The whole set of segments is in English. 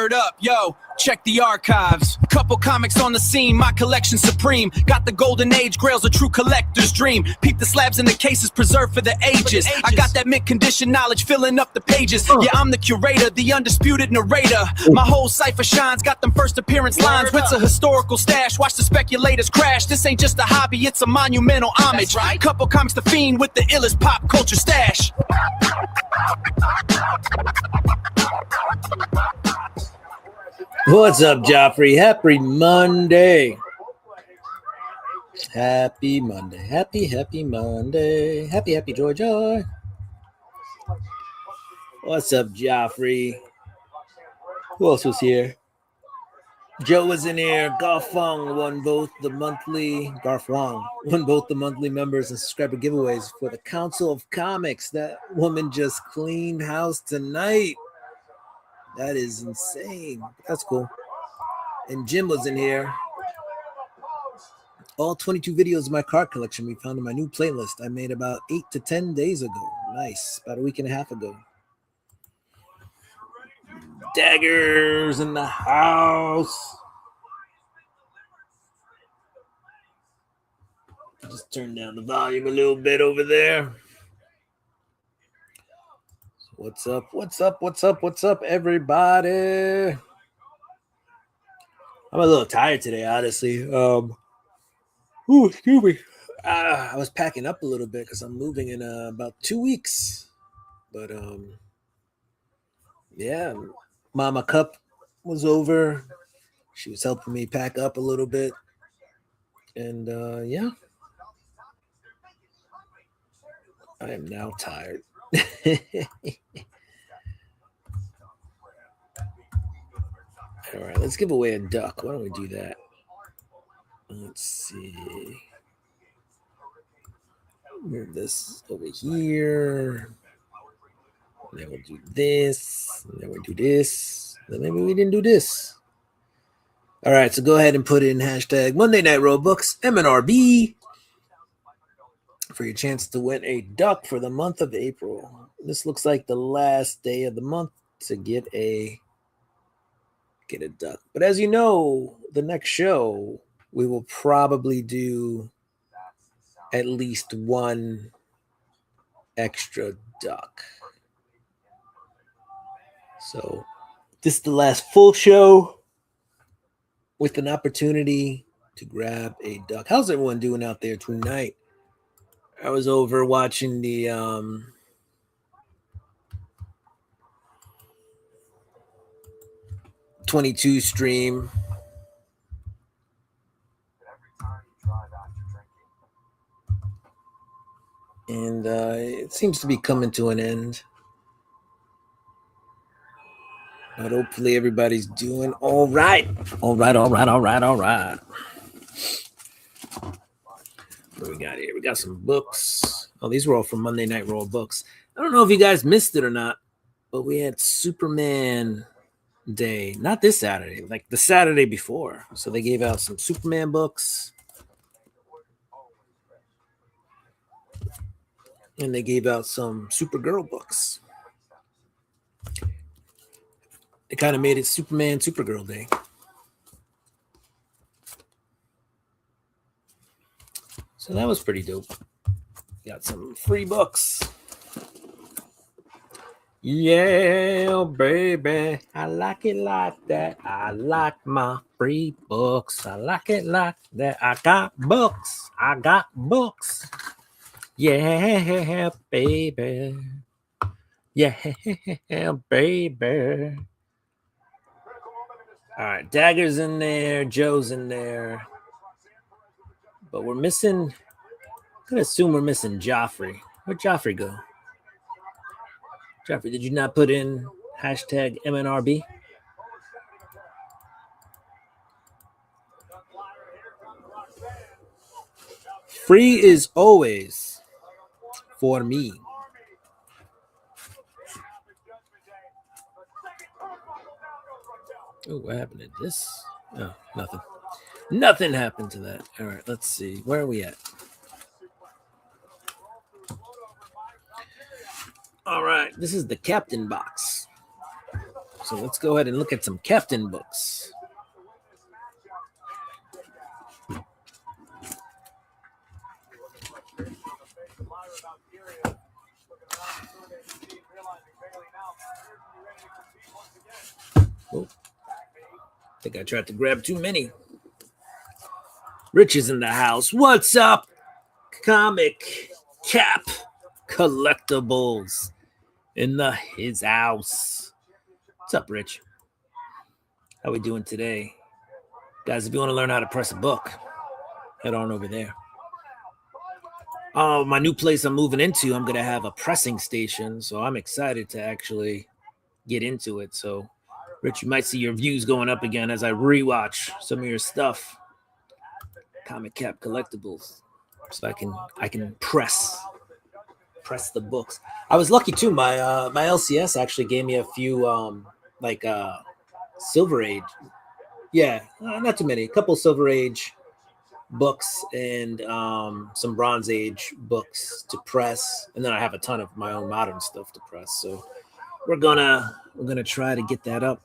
Word up, yo, check the archives. Couple comics on the scene, my collection supreme. Got the golden age grails, a true collector's dream. Peep the slabs in the cases preserved for the ages. I got that mint condition knowledge filling up the pages. Yeah, I'm the curator, the undisputed narrator. My whole cipher shines, got them first appearance lines. Rinse a historical stash, watch the speculators crash. This ain't just a hobby, it's a monumental homage. Couple comics the fiend with the illest pop culture stash. What's up, Joffrey? Happy Monday. Happy Monday. Happy Monday. Happy joy. What's up, Joffrey? Who else was here? Joe was in here. Garth Wang won both the monthly members and subscriber giveaways for the Council of Comics. That woman just cleaned house tonight. That is insane. That's cool. And Jim was in here. All 22 videos of my card collection we found in my new playlist I made about 8 to 10 days ago. Nice. About a week and a half ago. Daggers in the house. Just turn down the volume a little bit over there. What's up, everybody? I'm a little tired today, honestly. Excuse me. I was packing up a little bit because I'm moving in about 2 weeks. But, yeah, Mama Cup was over. She was helping me pack up a little bit. And, yeah. I am now tired. All right, let's give away a duck. Why don't we do that? Let's see. Move this over here. Then we'll do this. And then we'll do this. Then maybe we didn't do this. All right, so go ahead and put in hashtag Monday Night Rollbooks MNRB for your chance to win a duck for the month of April. This looks like the last day of the month to get a duck. But as you know, the next show, we will probably do at least one extra duck. So this is the last full show with an opportunity to grab a duck. How's everyone doing out there tonight? I was over watching the 22 stream. And it seems to be coming to an end. But hopefully everybody's doing all right. All right. What do we got here? We got some books. Oh, these were all from Monday Night Roll books. I don't know if you guys missed it or not, but we had Superman Day. Not this Saturday, like the Saturday before. So they gave out some Superman books. And they gave out some Supergirl books. They kind of made it Superman Supergirl Day. So that was pretty dope. Got some free books. Yeah, baby. I like it like that. I like my free books. I like it like that. I got books. Yeah, baby. Yeah, baby. All right, Dagger's in there. Joe's in there. But we're missing, I'm going to assume we're missing Joffrey. Where'd Joffrey go? Joffrey, did you not put in hashtag MNRB? Free is always for me. Oh, what happened to this? Oh, nothing. Nothing happened to that. All right, let's see. Where are we at? All right, this is the Captain box. So let's go ahead and look at some Captain books. Oh, I think I tried to grab too many. Rich is in the house. What's up? Comic Cap Collectibles in his house. What's up, Rich? How we doing today? Guys, if you want to learn how to press a book, head on over there. My new place I'm moving into, I'm going to have a pressing station, so I'm excited to actually get into it. So, Rich, you might see your views going up again as I rewatch some of your stuff. Comic Cap Collectibles. So I can press the books. I was lucky too. My LCS actually gave me a few Silver Age. Yeah, not too many. A couple Silver Age books and some Bronze Age books to press, and then I have a ton of my own modern stuff to press. So we're gonna try to get that up.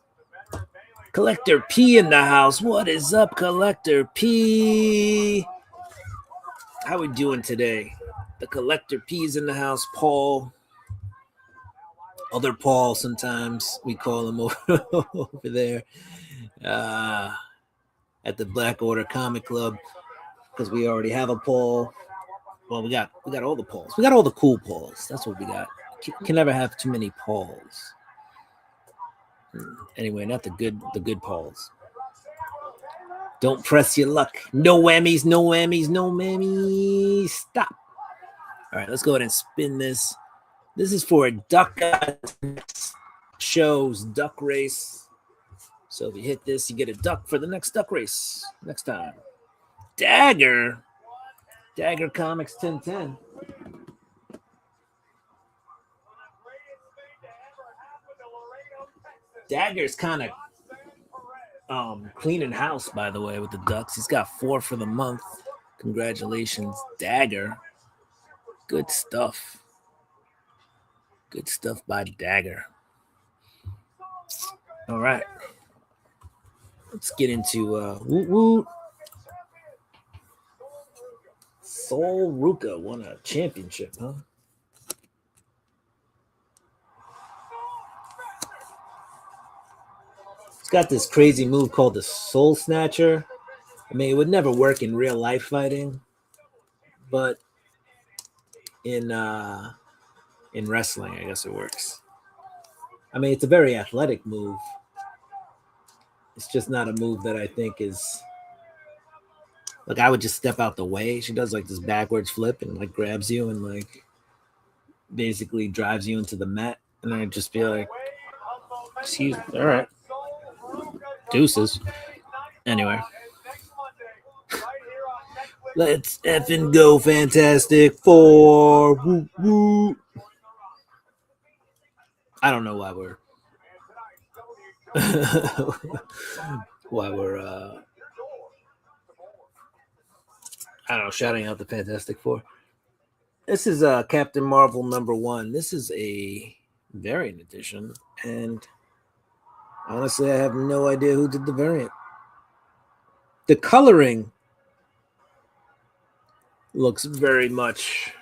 Collector P in the house. What is up, Collector P? How we doing today? The Collector P is in the house. Paul, other Paul, sometimes we call him over there at the Black Order Comic Club, because we already have a Paul. Well, we got all the Pauls. We got all the cool Pauls. That's what we got. Can never have too many Pauls. Anyway, not the good Pauls. Don't press your luck. No whammies, no whammies, no whammies. Stop. All right, let's go ahead and spin this. This is for a duck shows duck race. So if you hit this, you get a duck for the next duck race next time. Dagger Comics 1010. Dagger's kind of cleaning house, by the way, with the Ducks. He's got 4 for the month. Congratulations, Dagger. Good stuff. Good stuff by Dagger. All right. Let's get into Woot Woot. Sol Ruka won a championship, huh? It's got this crazy move called the Soul Snatcher. I mean, it would never work in real life fighting, but in wrestling, I guess it works. I mean, it's a very athletic move. It's just not a move that I think is like I would just step out the way. She does like this backwards flip and like grabs you and like basically drives you into the mat, and I'd just be like, "Excuse me, all right." Deuces. Anyway, let's effing go, Fantastic Four. Woo, woo. I don't know why we're I don't know, shouting out the Fantastic Four. This is Captain Marvel #1. This is a variant edition, and honestly, I have no idea who did the variant. The coloring looks very much,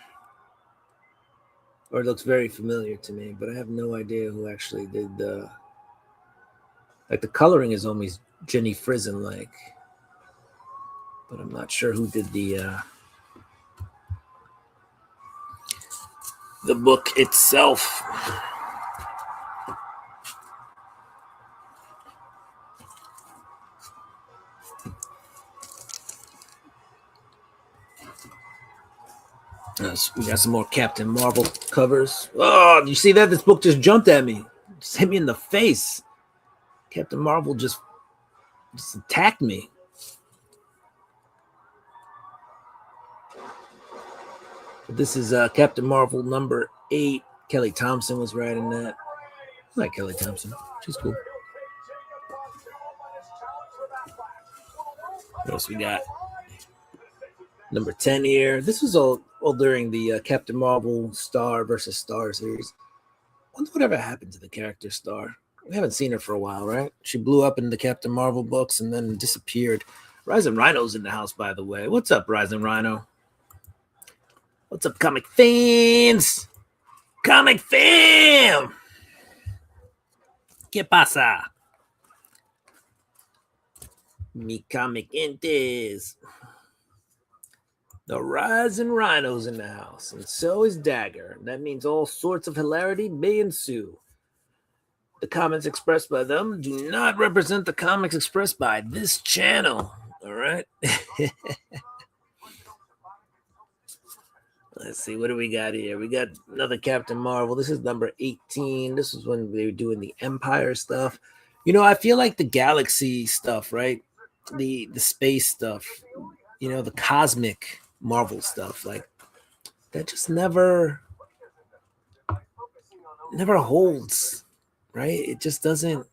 or looks very familiar to me, but I have no idea who actually did the. Like the coloring is almost Jenny Frison like, but I'm not sure who did the book itself. We got some more Captain Marvel covers. Oh, you see that? This book just jumped at me. Just hit me in the face. Captain Marvel just attacked me. This is Captain Marvel #8. Kelly Thompson was writing that. I like Kelly Thompson. She's cool. What else we got? #10 here. This was all during the Captain Marvel Star versus Star series. I wonder whatever happened to the character Star. We haven't seen her for a while, right? She blew up in the Captain Marvel books and then disappeared. Rising Rhino's in the house, by the way. What's up, Rising Rhino? What's up, comic fans? Comic fam! ¿Qué pasa? Mi comic entes. The Rising Rhino's in the house, and so is Dagger. That means all sorts of hilarity may ensue. The comments expressed by them do not represent the comics expressed by this channel. All right. Let's see. What do we got here? We got another Captain Marvel. This is number 18. This is when they were doing the Empire stuff. You know, I feel like the galaxy stuff, right? The space stuff, you know, the cosmic Marvel stuff, like that just never holds, right? It just doesn't.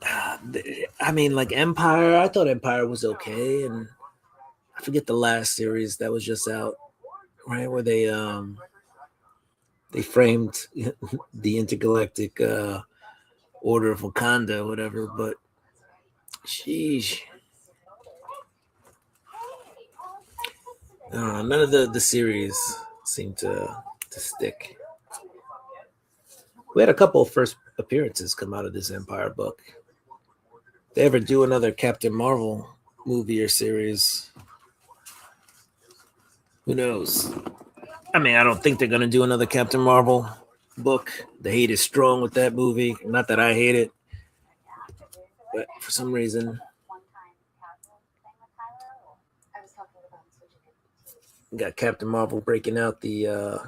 I mean, like Empire, I thought Empire was okay, and I forget the last series that was just out, right, where they framed the intergalactic order of Wakanda, whatever. But sheesh, I don't know. None of the series seem to stick. We had a couple of first appearances come out of this Empire book. If they ever do another Captain Marvel movie or series, who knows? I mean, I don't think they're going to do another Captain Marvel book. The hate is strong with that movie. Not that I hate it, but for some reason, we got Captain Marvel breaking out the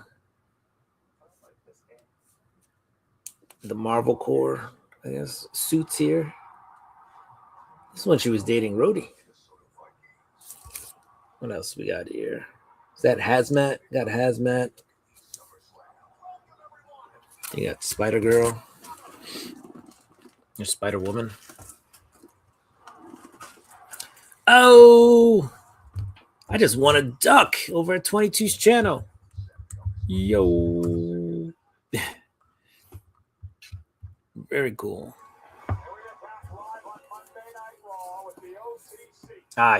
Marvel Corps, I guess, suits here. This is when she was dating Rhodey. What else we got here? Is that Hazmat? Got Hazmat. You got Spider Girl. There's Spider Woman. Oh, I just won a duck over at 22's channel. Yo. Very cool.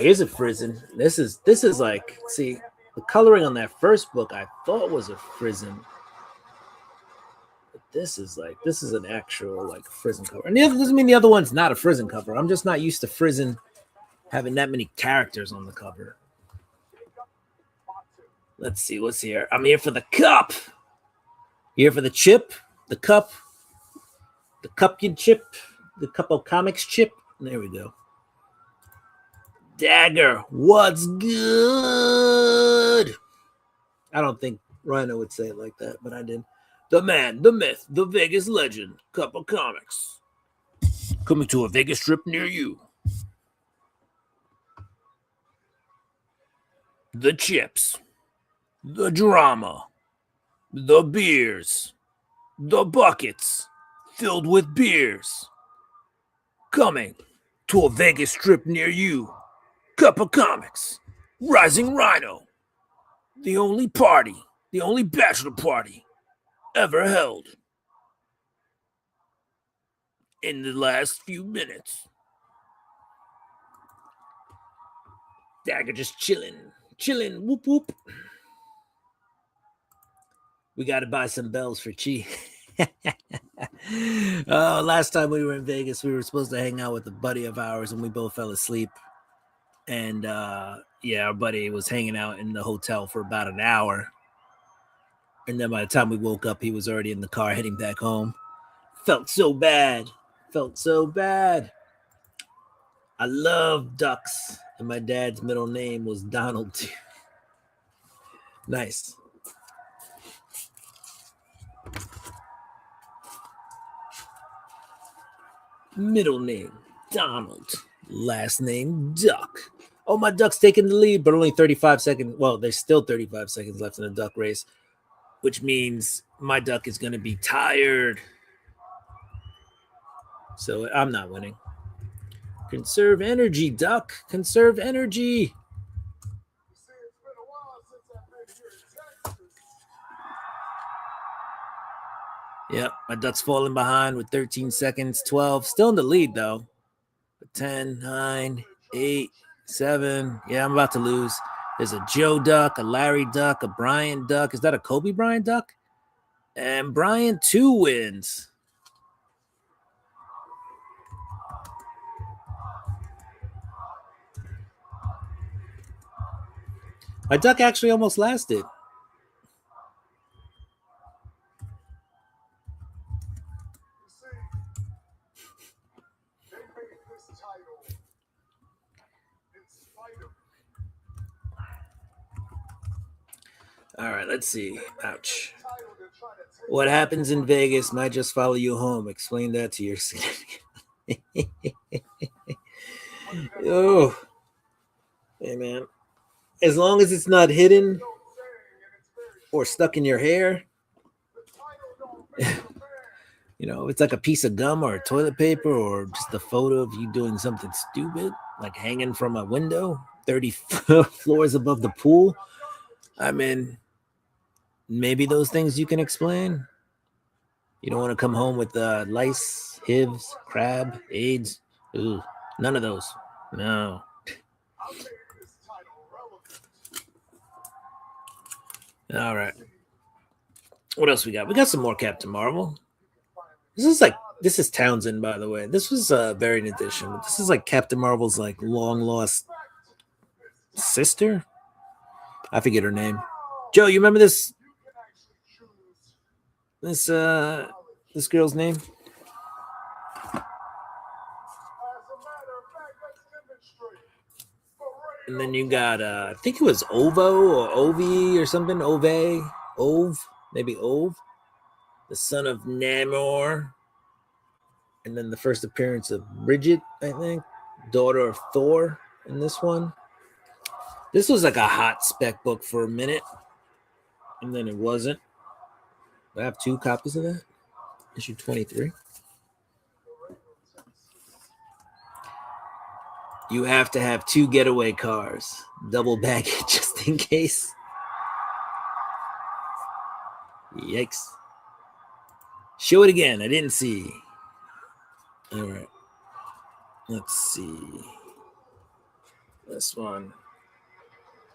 Here's a Frizen. This is like, see, the coloring on that first book I thought was a Frizen. But this is an actual like Frizen cover. And the other doesn't mean the other one's not a Frizen cover. I'm just not used to Frizen having that many characters on the cover. Let's see what's here. I'm here for the cup. Here for the chip, the cup, the Cupkin chip, the Couple Comics chip. There we go. Dagger, what's good? I don't think Rhino would say it like that, but I did. The man, the myth, the Vegas legend, Couple Comics. Coming to a Vegas strip near you. The chips, the drama, the beers, the buckets filled with beers. Coming to a Vegas strip near you. Cup of Comics, Rising Rhino, the only bachelor party ever held in the last few minutes. Dagger just chilling, whoop whoop. We got to buy some bells for Chi. Last time we were in Vegas, we were supposed to hang out with a buddy of ours, and we both fell asleep. And our buddy was hanging out in the hotel for about an hour. And then by the time we woke up, he was already in the car heading back home. Felt so bad. I love ducks. And my dad's middle name was Donald. Nice. Middle name, Donald. Last name, Duck. Oh, my duck's taking the lead, but only 35 seconds. Well, there's still 35 seconds left in the duck race, which means my duck is going to be tired. So I'm not winning. Conserve energy, duck. Conserve energy. Yep, my Ducks falling behind with 13 seconds. 12, still in the lead though. 10, 9, 8, 7. Yeah, I'm about to lose. There's a Joe Duck, a Larry Duck, a Brian Duck. Is that a Kobe Bryant Duck? And Brian 2 wins. My Duck actually almost lasted. All right, let's see. Ouch. What happens in Vegas might just follow you home. Explain that to your significant. Oh, hey man. As long as it's not hidden or stuck in your hair, you know, it's like a piece of gum or toilet paper or just a photo of you doing something stupid, like hanging from a window 30 floors above the pool. I mean, maybe those things you can explain. You don't want to come home with lice, HIVs, crab, AIDS. Ooh, none of those. No. All right. What else we got? We got some more Captain Marvel. This is Townsend, by the way. This was a variant edition. This is like Captain Marvel's like long lost sister. I forget her name. Joe, you remember this girl's name? And then you got I think it was Ovo or Ovi or something. Maybe Ove, the son of Namor. And then the first appearance of Bridget, I think, daughter of Thor in this one. This was like a hot spec book for a minute, and then it wasn't. I have 2 copies of that. Issue 23. You have to have 2 getaway cars, double baggage just in case. Yikes. Show it again. I didn't see. All right. Let's see. This one.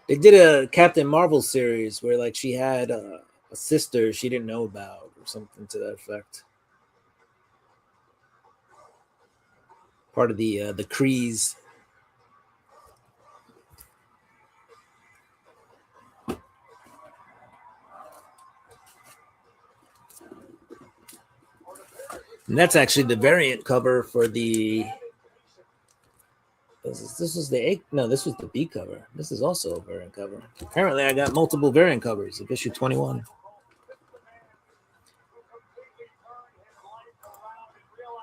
They did a Captain Marvel series where like she had a sister she didn't know about or something to that effect. Part of the Krees. And that's actually the variant cover for the. This was the A. No, this was the B cover. This is also a variant cover. Apparently, I got multiple variant covers of issue 21.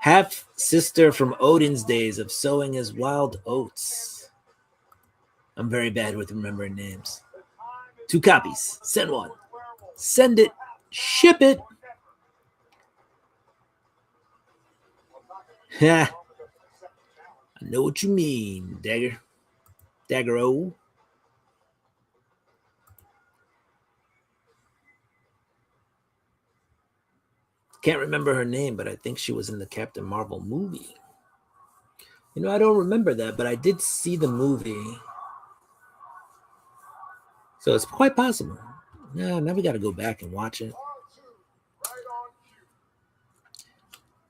Half sister from Odin's days of sowing his wild oats. I'm very bad with remembering names. 2 copies. Send one. Send it. Ship it. Ha. I know what you mean, Dagger-O. Can't remember her name, but I think she was in the Captain Marvel movie. You know, I don't remember that, but I did see the movie. So it's quite possible. Yeah, now we got to go back and watch it.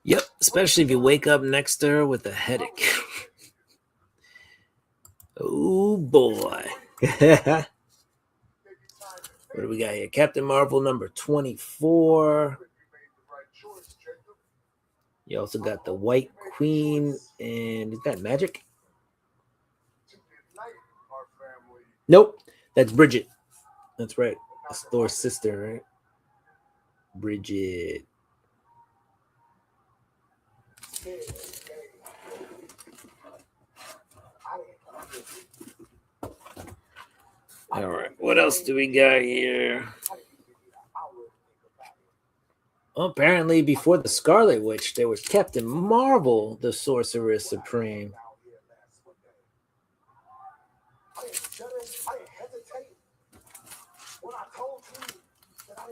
Yep, especially if you wake up next to her with a headache. Oh, boy. What do we got here? Captain Marvel number 24. You also got the White Queen, and is that Magic? Nope, that's Bridget. That's right. That's Thor's sister, right? Bridget. All right, what else do we got here? Well, apparently, before the Scarlet Witch, there was Captain Marvel, the Sorcerer Supreme.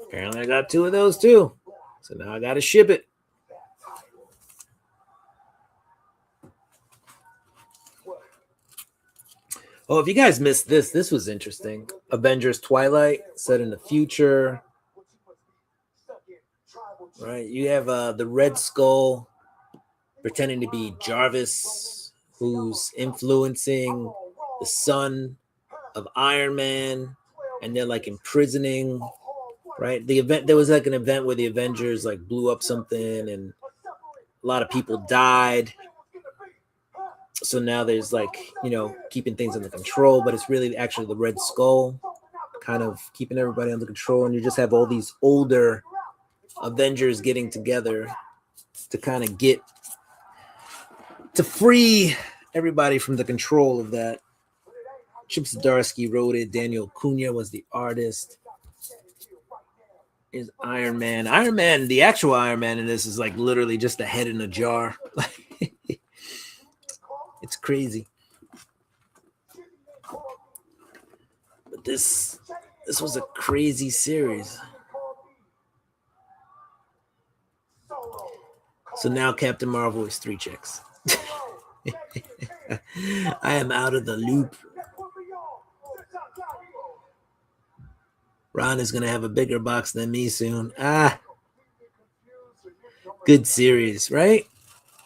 Apparently, I got 2 of those too. So now I got to ship it. Oh, if you guys missed this was interesting. Avengers Twilight set in the future. Right, you have the Red Skull pretending to be Jarvis, who's influencing the son of Iron Man, and they're like imprisoning. Right, the event, there was like an event where the Avengers like blew up something, and a lot of people died. So now there's like, keeping things under control, but it's really actually the Red Skull kind of keeping everybody under control. And you just have all these older Avengers getting together to kind of to free everybody from the control of that. Chip Zdarsky wrote it. Daniel Cunha was the artist. Is Iron Man. Iron Man, the actual Iron Man in this is like literally just a head in a jar. It's crazy. But this was a crazy series. So now Captain Marvel is 3 chicks. I am out of the loop. Ron is going to have a bigger box than me soon. Good series, right?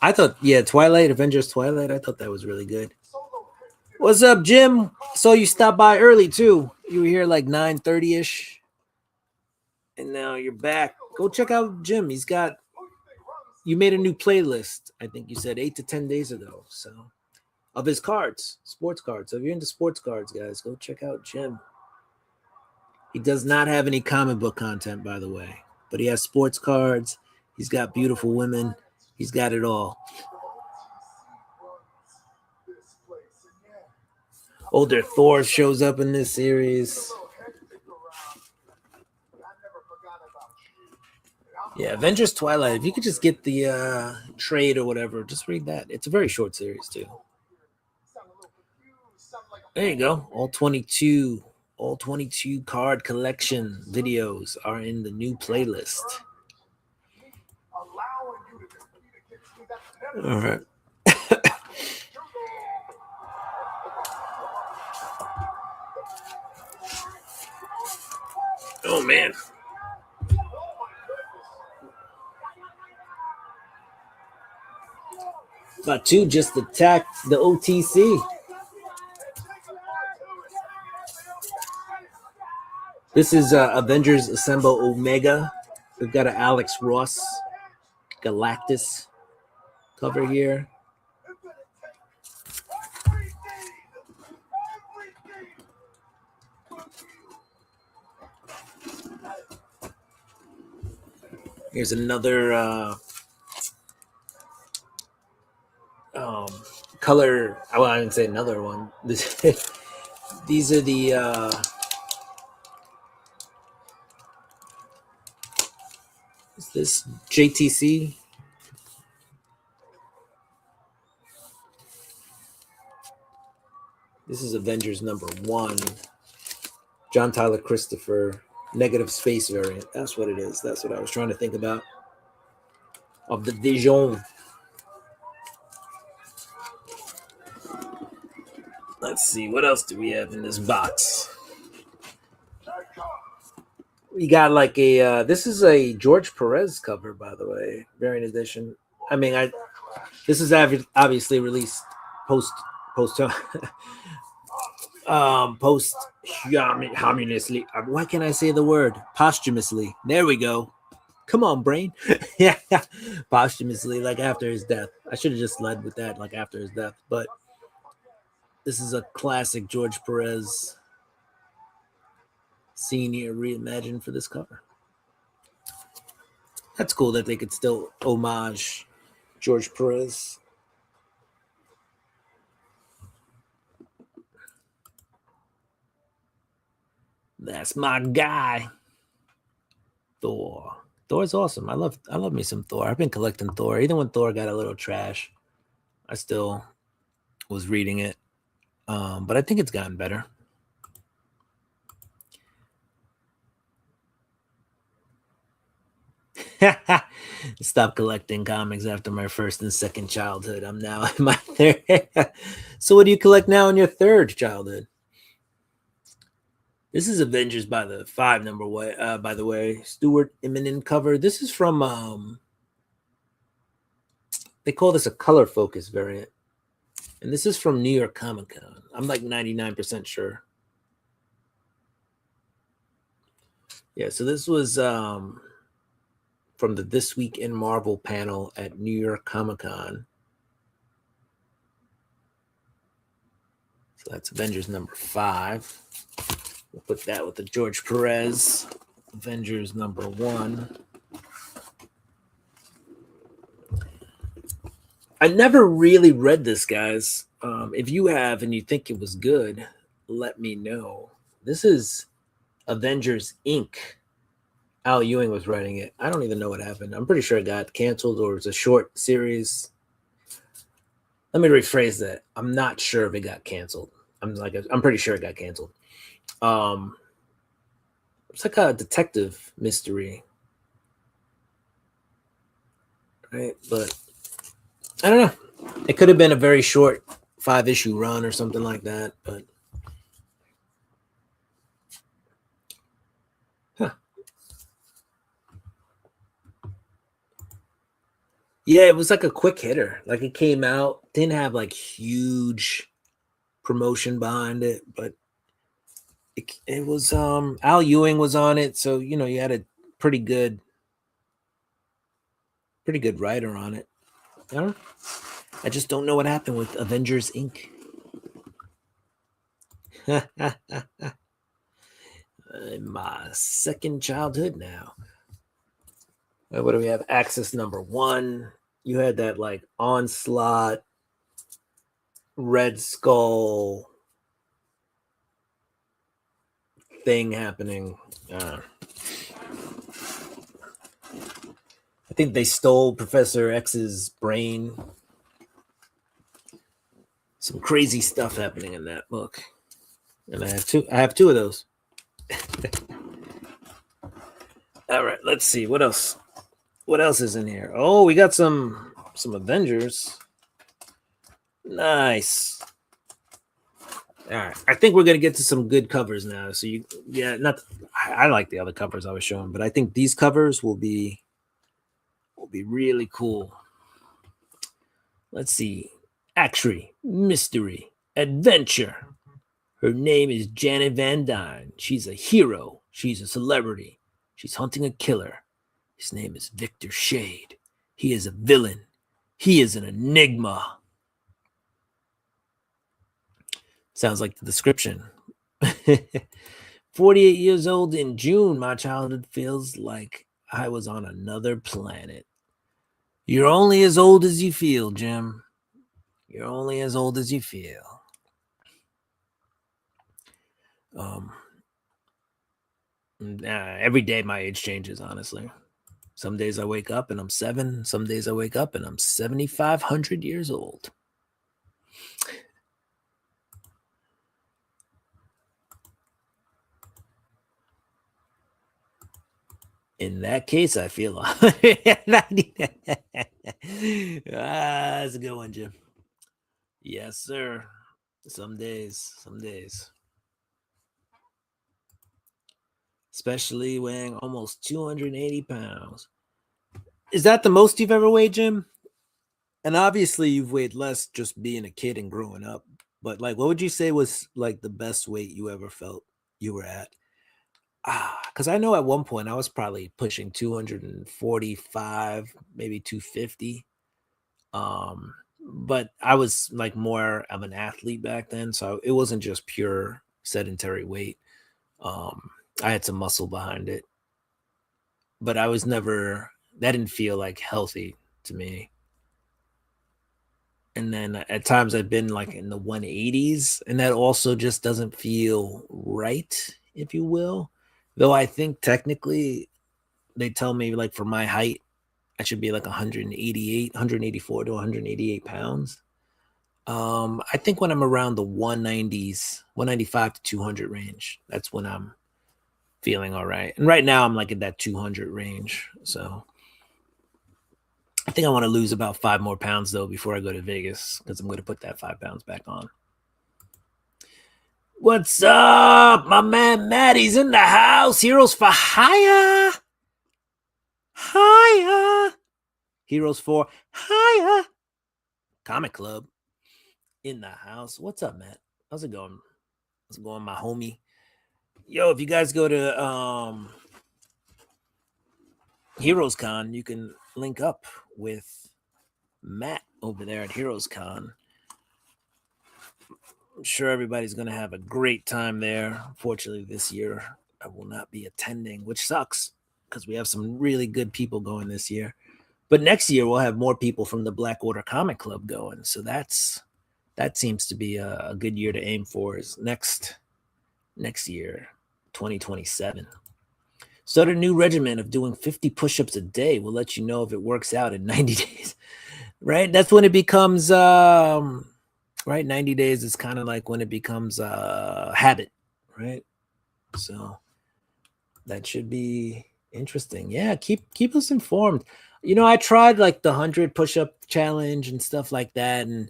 I thought, Twilight, Avengers Twilight, I thought that was really good. What's up, Jim? So you stopped by early, too. You were here like 9:30-ish. And now you're back. Go check out Jim. You made a new playlist, I think you said 8 to 10 days ago. So, of his cards, sports cards. So if you're into sports cards, guys, go check out Jim. He does not have any comic book content, by the way, but he has sports cards. He's got beautiful women. He's got it all. Older Thor shows up in this series. Yeah, Avengers Twilight. If you could just get the trade or whatever, just read that. It's a very short series, too. There you go. All 22 card collection videos are in the new playlist. All right. Oh, man. About to just attack the OTC. This is Avengers Assemble Omega. We've got an Alex Ross Galactus cover here. Here's another color. Well, I didn't say another one. These are the is this JTC? This is Avengers #1. John Tyler Christopher, negative space variant. That's what it is. That's what I was trying to think about. Of the Vision. Let's see, what else do we have in this box? We got like a, this is a George Perez cover, by the way, variant edition. I mean, this is obviously released posthumously. Why can't I say the word? Posthumously. There we go. Come on, brain. Yeah, posthumously, like after his death. I should have just led with that, like after his death. But this is a classic George Perez Senior reimagined for this cover. That's cool that they could still homage George Perez. That's my guy, Thor. Thor's awesome. I love me some Thor. I've been collecting Thor. Even when Thor got a little trash, I still was reading it. But I think it's gotten better. Stopped collecting comics after my first and second childhood. I'm now in my third. So, what do you collect now in your third childhood? This is Avengers by the 5 number way. By the way, Stuart Immonen cover. This is from they call this a color focus variant, and this is from New York Comic Con. I'm like 99% sure. Yeah, so this was from the This Week in Marvel panel at New York Comic Con. So that's Avengers number 5. We'll put that with the George Perez Avengers number 1. I never really read this, guys. If you have and you think it was good, let me know. This is Avengers Inc. Al Ewing was writing it. I don't even know what happened. I'm pretty sure it got canceled or it was a short series. Let me rephrase that. I'm not sure if it got canceled. I'm pretty sure it got canceled. It's like a detective mystery, right? But I don't know. It could have been a very short 5-issue run or something like that, but yeah, it was like a quick hitter. Like it came out, didn't have like huge promotion behind it, but it was Al Ewing was on it, so you know you had a pretty good writer on it. I just don't know what happened with Avengers Inc. In my second childhood now. What do we have? Axis number 1. You had that like Onslaught, Red Skull thing happening. I think they stole Professor X's brain. Some crazy stuff happening in that book. And I have two of those. All right, let's see. What else? What else is in here? Oh, we got some Avengers. Nice. All right, I think we're gonna get to some good covers now. So I like the other covers I was showing, but I think these covers will be really cool. Let's see. Action, mystery, adventure. Her name is Janet Van Dyne. She's a hero. She's a celebrity. She's hunting a killer. His name is Victor Shade. He is a villain. He is an enigma. Sounds like the description. 48 years old in June, my childhood feels like I was on another planet. You're only as old as you feel, Jim. You're only as old as you feel. Every day my age changes, honestly. Some days I wake up and I'm 7. Some days I wake up and I'm 7,500 years old. In that case, I feel that's a good one, Jim. Yes, sir. Some days. Especially weighing almost 280 pounds. Is that the most you've ever weighed, Jim? And obviously you've weighed less just being a kid and growing up. But like, what would you say was like the best weight you ever felt you were at? Because I know at one point I was probably pushing 245, maybe 250. But I was like more of an athlete back then, so it wasn't just pure sedentary weight. I had some muscle behind it, but I was never, that didn't feel like healthy to me. And then at times I've been like in the 180s, and that also just doesn't feel right, if you will. Though I think technically they tell me like for my height, I should be like 184 to 188 pounds. I think when I'm around the 190s, 195 to 200 range, that's when I'm feeling all right. And right now I'm like in that 200 range. So I think I want to lose about 5 more pounds though before I go to Vegas because I'm going to put that 5 pounds back on. What's up? My man Maddie's in the house. Heroes for hire. Hire. Heroes for hire. Comic Club in the house. What's up, Matt? How's it going? How's it going, my homie? Yo, if you guys go to Heroes Con, you can link up with Matt over there at Heroes Con. I'm sure everybody's going to have a great time there. Unfortunately, this year I will not be attending, which sucks because we have some really good people going this year. But next year we'll have more people from the Black Order Comic Club going. So that seems to be a good year to aim for is next year, 2027. Start a new regimen of doing 50 push-ups a day. We'll let you know if it works out in 90 days. Right? That's when it becomes right, 90 days is kind of like when it becomes a habit, right? So that should be interesting. Yeah, keep us informed. I tried like the 100 push-up challenge and stuff like that, and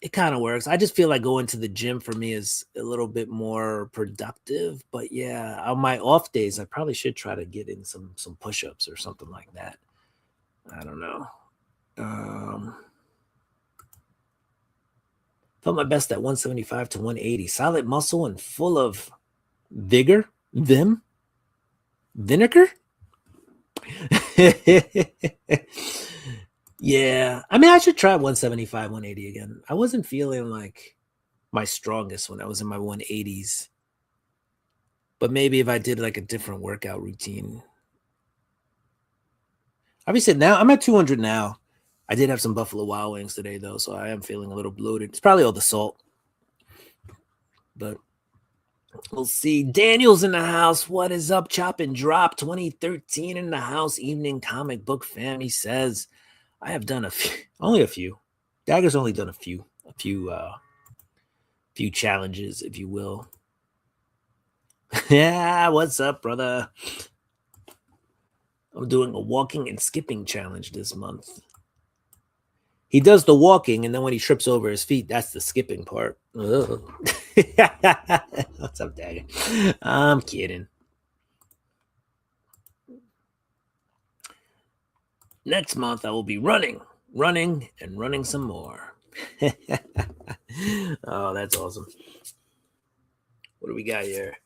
it kind of works. I just feel like going to the gym for me is a little bit more productive. But yeah, on my off days, I probably should try to get in some push-ups or something like that. I don't know. Felt my best at 175 to 180. Solid muscle and full of vigor. Vinegar? Yeah. I mean, I should try 175, 180 again. I wasn't feeling like my strongest when I was in my 180s. But maybe if I did like a different workout routine. Obviously, now I'm at 200 now. I did have some Buffalo Wild Wings today, though, so I am feeling a little bloated. It's probably all the salt. But we'll see. Daniel's in the house. What is up? Chop and Drop 2013 in the house. Evening comic book fam. He says, I have done only a few. Dagger's only done a few challenges, if you will. Yeah, what's up, brother? I'm doing a walking and skipping challenge this month. He does the walking, and then when he trips over his feet, that's the skipping part. What's up, Dagger? I'm kidding. Next month, I will be running, and running some more. Oh, that's awesome. What do we got here?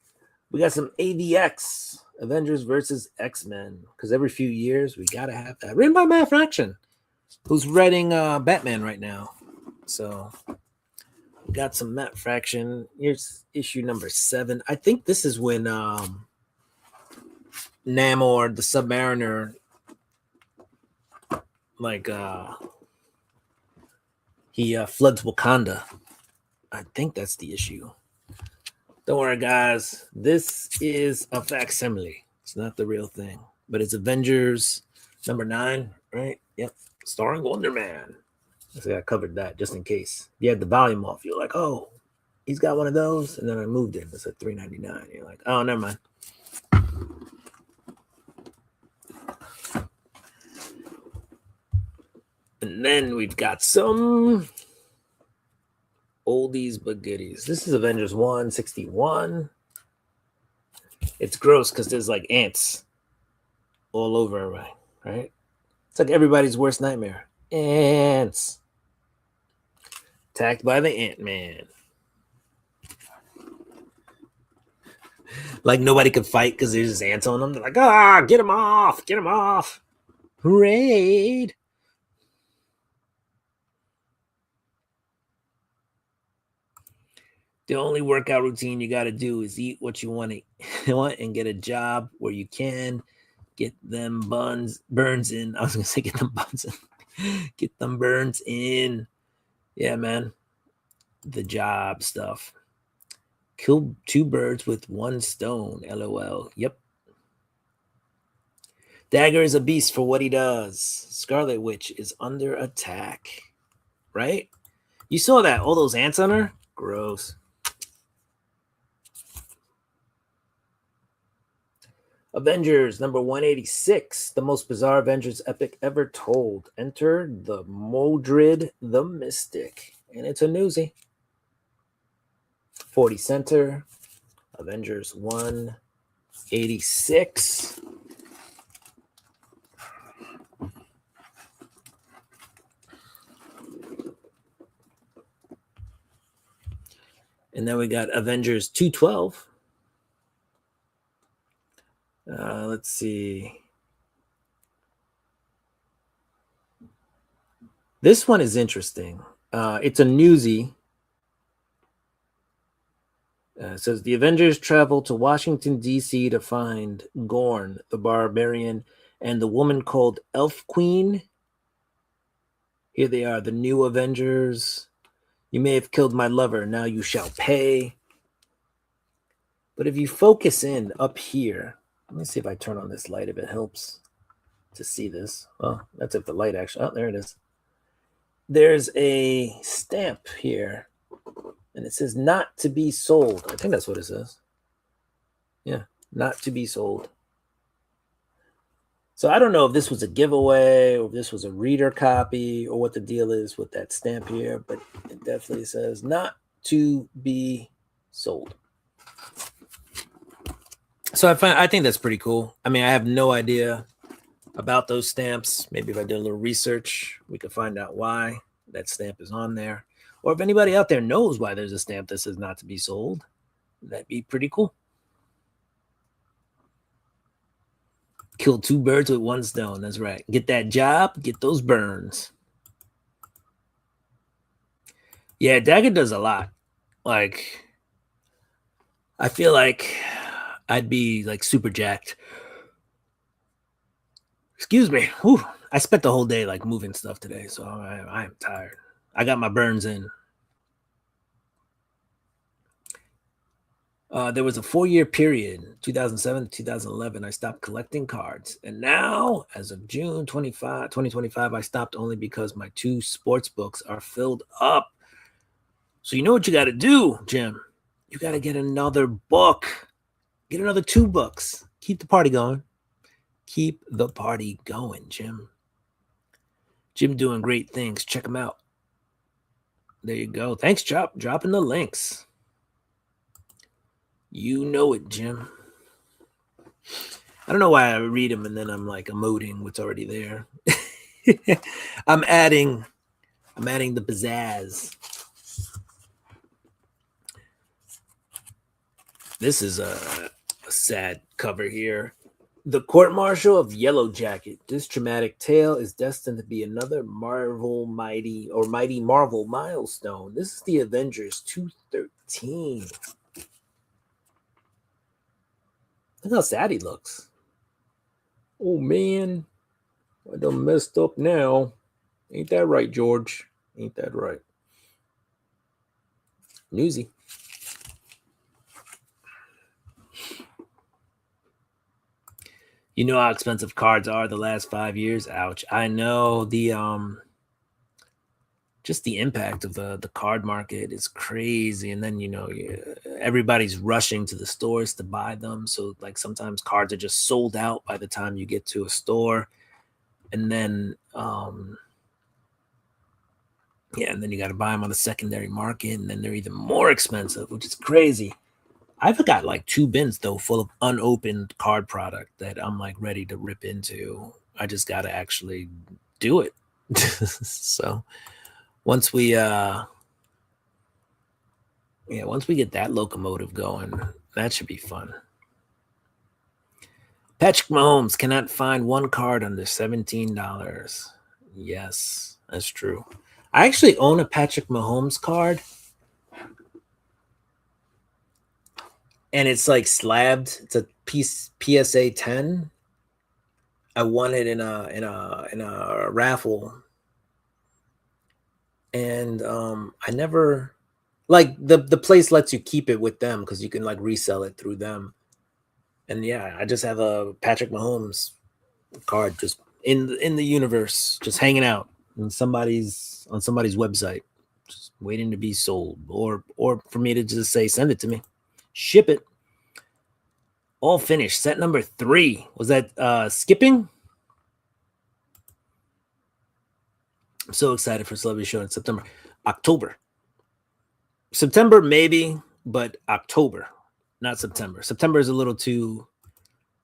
We got some AVX, Avengers versus X-Men, because every few years, we got to have that. Written by Matt Fraction, who's writing Batman right now. So we got some Matt Fraction. Here's issue number 7. I think this is when Namor, the Submariner, he floods Wakanda. I think that's the issue. Don't worry, guys. This is a facsimile. It's not the real thing, but it's Avengers number 9, right? Yep. Starring Wonder Man. I covered that just in case. You had the volume off. You're like, oh, he's got one of those. And then I moved it. It's at $3.99. You're like, oh, never mind. And then we've got some oldies but goodies. This is Avengers 161. It's gross because there's like ants all over everybody, right? It's like everybody's worst nightmare. Ants. Attacked by the Ant-Man. Like nobody could fight because there's just ants on them. They're like, get him off. Get him off. Raid. The only workout routine you got to do is eat what you want and get a job where you can get them burns in. I was going to say get them buns in. Get them burns in. Yeah, man. The job stuff. Kill 2 birds with 1 stone. LOL. Yep. Dagger is a beast for what he does. Scarlet Witch is under attack. Right? You saw that. All those ants on her? Gross. Avengers number 186, the most bizarre Avengers epic ever told. Enter the Modred the Mystic. And it's a newsie. 40 center. Avengers 186. And then we got Avengers 212. Let's see. This one is interesting. It's a newsie. It says the Avengers travel to Washington, D.C. to find Gorn, the barbarian, and the woman called Elf Queen. Here they are, the new Avengers. You may have killed my lover. Now you shall pay. But if you focus in up here, let me see if I turn on this light, if it helps to see this. Well, that's if the light actually, oh, there it is. There's a stamp here, and it says not to be sold. I think that's what it says. Yeah, not to be sold. So I don't know if this was a giveaway or if this was a reader copy or what the deal is with that stamp here, but it definitely says not to be sold. So I think that's pretty cool. I mean, I have no idea about those stamps. Maybe if I did a little research, we could find out why that stamp is on there. Or if anybody out there knows why there's a stamp that says not to be sold, that'd be pretty cool. Kill two birds with one stone. That's right. Get that job, get those burns. Yeah, Dagger does a lot. Like, I feel like I'd be like super jacked. Excuse me. Whew. I spent the whole day like moving stuff today, so I am tired. I got my burns in. There was a 4-year period, 2007 to 2011. I stopped collecting cards. And now, as of June 2025, I stopped only because my 2 sports books are filled up. So you know what you got to do, Jim? You got to get another book. Get another 2 books. Keep the party going. Keep the party going, Jim. Jim doing great things. Check him out. There you go. Thanks, dropping the links. You know it, Jim. I don't know why I read them and then I'm like emoting what's already there. I'm adding the pizzazz. This is a sad cover here. The Court Martial of Yellow Jacket. This dramatic tale is destined to be another mighty Marvel milestone. This is the Avengers 213. Look how sad he looks. Oh, man. I done messed up now. Ain't that right, George? Ain't that right? Newsy. You know how expensive cards are the last 5 years? Ouch. I know just the impact of the card market is crazy. And then, everybody's rushing to the stores to buy them. So like sometimes cards are just sold out by the time you get to a store. And then, and then you got to buy them on the secondary market. And then they're even more expensive, which is crazy. I've got like 2 bins though, full of unopened card product that I'm like ready to rip into. I just got to actually do it. So once we get that locomotive going, that should be fun. Patrick Mahomes cannot find one card under $17. Yes, that's true. I actually own a Patrick Mahomes card. And it's like slabbed. It's a PSA 10. I won it in a raffle. And I never like the place lets you keep it with them because you can like resell it through them. And yeah, I just have a Patrick Mahomes card just in the universe, just hanging out on somebody's website, just waiting to be sold, or for me to just say, send it to me, ship it. All finished. Set number 3. Was that skipping? I'm so excited for Celebrity Show in September. October. September, maybe, but October, not September. September is a little too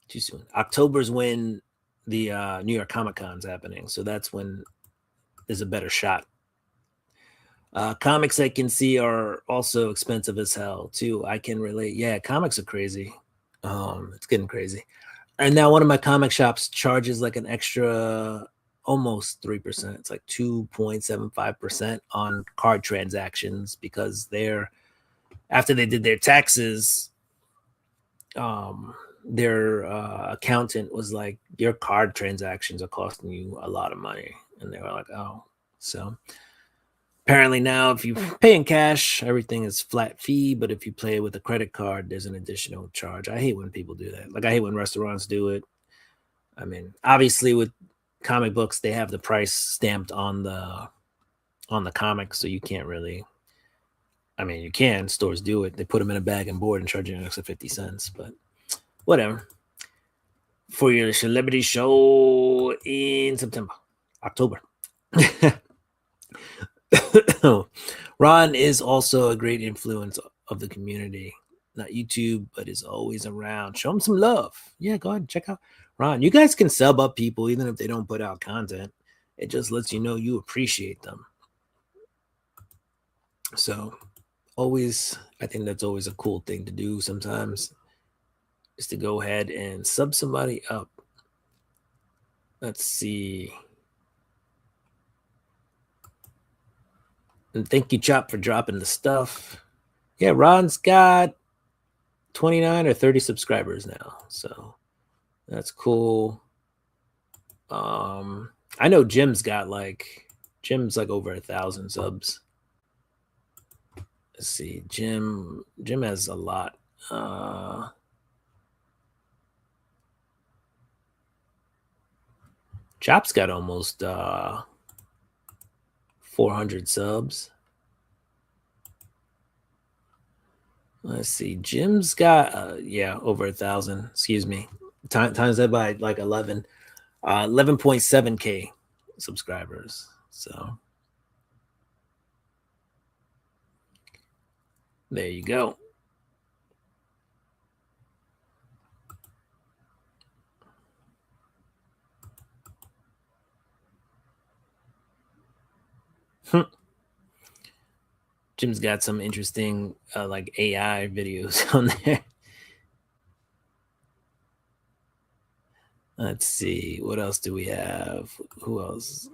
soon. October is when the New York Comic Con's happening. So that's when there's a better shot. Comics I can see are also expensive as hell too. I can relate. Yeah, comics are crazy. It's getting crazy. And now one of my comic shops charges like an extra almost 3%. It's like 2.75% on card transactions because they're after they did their taxes, their accountant was like, your card transactions are costing you a lot of money. And they were like, oh, so apparently now if you pay in cash, everything is flat fee. But if you pay with a credit card, there's an additional charge. I hate when people do that. Like I hate when restaurants do it. I mean, obviously with comic books, they have the price stamped on the comic, so you can't really. I mean, you can. Stores do it. They put them in a bag and board and charge you an extra 50 cents. But whatever. For your Celebrity Show in October. Ron is also a great influence of the community. Not YouTube, but is always around. Show him some love. Yeah, go ahead and check out Ron. You guys can sub up people even if they don't put out content. It just lets you know you appreciate them. So always, I think that's always a cool thing to do sometimes, is to go ahead and sub somebody up. Let's see. And thank you, Chop, for dropping the stuff. Yeah, Ron's got 29 or 30 subscribers now. So that's cool. I know Jim's like over 1,000 subs. Let's see. Jim has a lot. Chop's got almost 400 subs. Let's see. Jim's got over 1,000. Excuse me. Times that by like 11.7K subscribers. So there you go. Jim's got some interesting like AI videos on there. Let's see. What else do we have? Who else?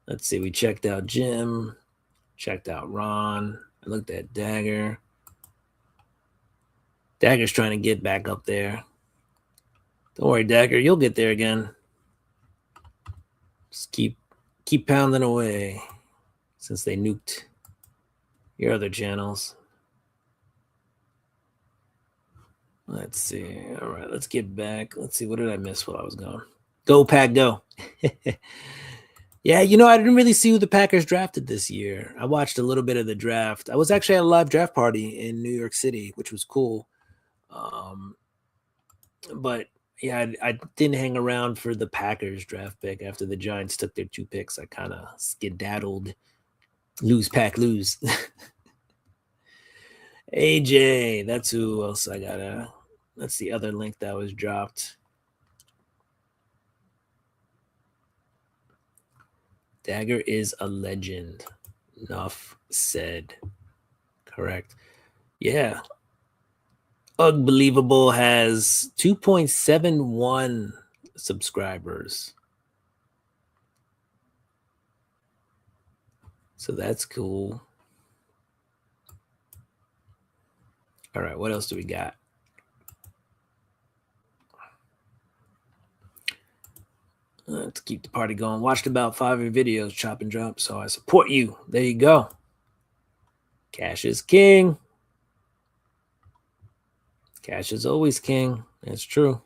Let's see. We checked out Jim. Checked out Ron. I looked at Dagger. Dagger's trying to get back up there. Don't worry, Dagger. You'll get there again. Just keep pounding away since they nuked your other channels. Let's see. All right, let's get back. Let's see. What did I miss while I was gone? Go, Pack, go. Yeah, I didn't really see who the Packers drafted this year. I watched a little bit of the draft. I was actually at a live draft party in New York City, which was cool. But yeah, I didn't hang around for the Packers draft pick after the Giants took their 2 picks. I kind of skedaddled. Lose, Pack, lose. AJ, that's who else I got. That's the other link that was dropped. Dagger is a legend. Enough said. Correct. Yeah. Unbelievable has 2.71 subscribers. So that's cool. All right, what else do we got? Let's keep the party going. Watched about 5 of your videos, Chop and Drop, so I support you. There you go. Cash is king. Cash is always king. That's true.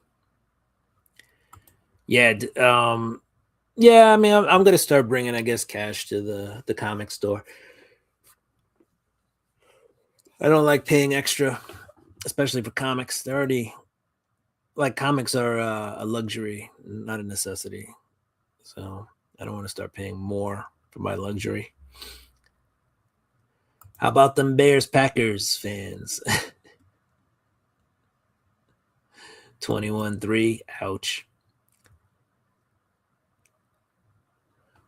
Yeah, yeah. I mean, I'm gonna start bringing, I guess, cash to the comic store. I don't like paying extra. especially for comics. They're already like comics are a luxury, not a necessity. So I don't want to start paying more for my luxury. How about them Bears Packers fans? 21-3. Ouch.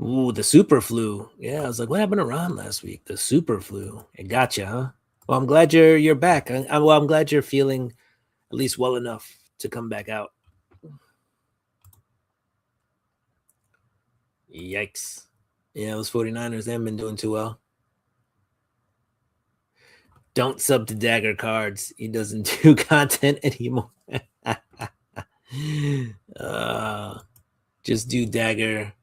Ooh, the super flu. Yeah, I was like, what happened to Ron last week? The super flu. It got you, huh? Well, I'm glad you're back. I'm glad you're feeling at least well enough to come back out. Yikes. Yeah, those 49ers, they haven't been doing too well. Don't sub to Dagger Cards. He doesn't do content anymore. Just do Dagger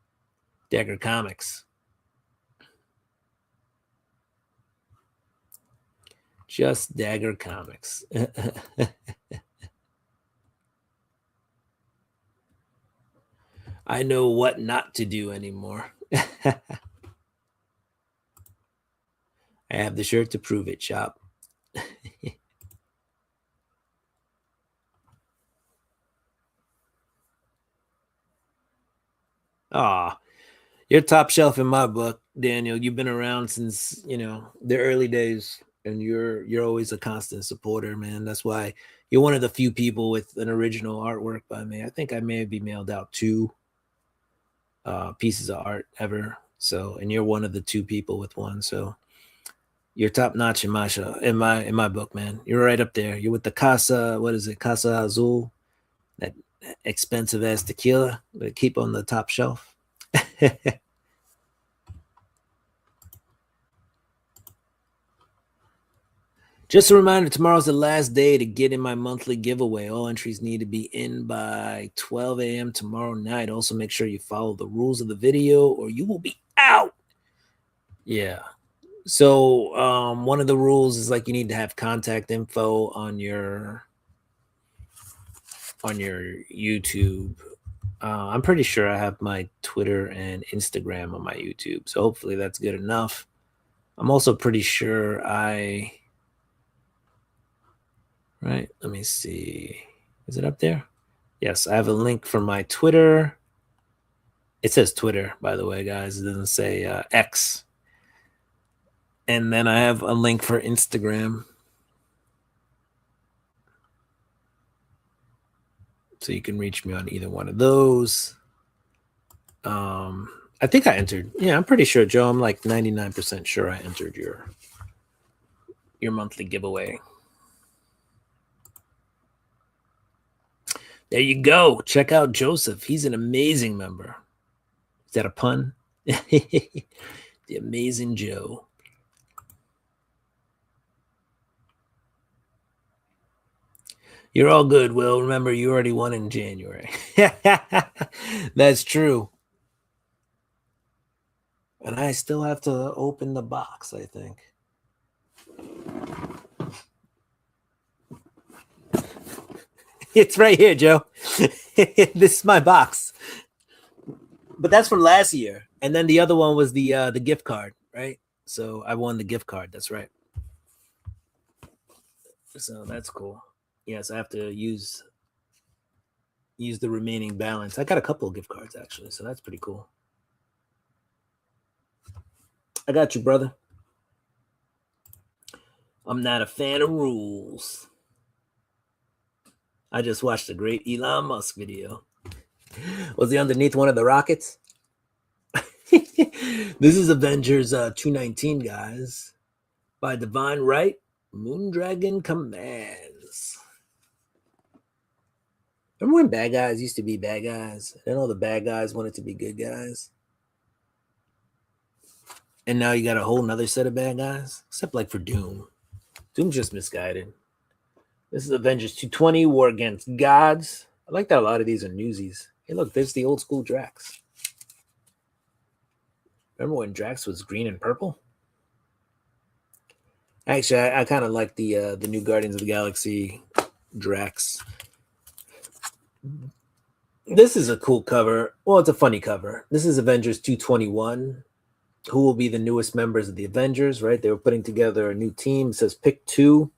Comics. Just Dagger Comics. I know what not to do anymore. I have the shirt to prove it, shop. Ah, you're top shelf in my book, Daniel. You've been around since, the early days, and you're always a constant supporter, man. That's why you're one of the few people with an original artwork by me. I think I may be mailed out 2 pieces of art ever. So, and you're one of the 2 people with one. So you're top notch in my show, in my book, man. You're right up there. You're with the Casa, what is it? Casa Azul, that expensive ass tequila that keep on the top shelf. Just a reminder, tomorrow's the last day to get in my monthly giveaway. All entries need to be in by 12 a.m. tomorrow night. Also, make sure you follow the rules of the video or you will be out. Yeah. So one of the rules is like you need to have contact info on your YouTube. I'm pretty sure I have my Twitter and Instagram on my YouTube. So hopefully that's good enough. I'm also pretty sure right? Let me see. Is it up there? Yes, I have a link for my Twitter. It says Twitter, by the way, guys. It doesn't say X. And then I have a link for Instagram. So you can reach me on either one of those. I think I entered. Yeah, I'm pretty sure, Joe. I'm like 99% sure I entered your monthly giveaway. There you go. Check out Joseph. He's an amazing member. Is that a pun? The Amazing Joe. You're all good, Will. Remember, you already won in January. That's true. And I still have to open the box, I think. It's right here, Joe. This is my box. But that's from last year. And then the other one was the gift card, right? So I won the gift card. That's right. So that's cool. Yes, I have to use the remaining balance. I got a couple of gift cards, actually. So that's pretty cool. I got you, brother. I'm not a fan of rules. I just watched a great Elon Musk video. Was he underneath one of the rockets? This is Avengers 219, guys. By Divine Right, Moondragon Commands. Remember when bad guys used to be bad guys? And all the bad guys wanted to be good guys? And now you got a whole nother set of bad guys? Except like for Doom. Doom's just misguided. This is Avengers 220, War Against Gods. I like that a lot of these are newsies. Hey, look, there's the old school Drax. Remember when Drax was green and purple? Actually, I kind of like the new Guardians of the Galaxy Drax. This is a cool cover. Well, it's a funny cover. This is Avengers 221. Who will be the newest members of the Avengers, right? They were putting together a new team. It says pick 2.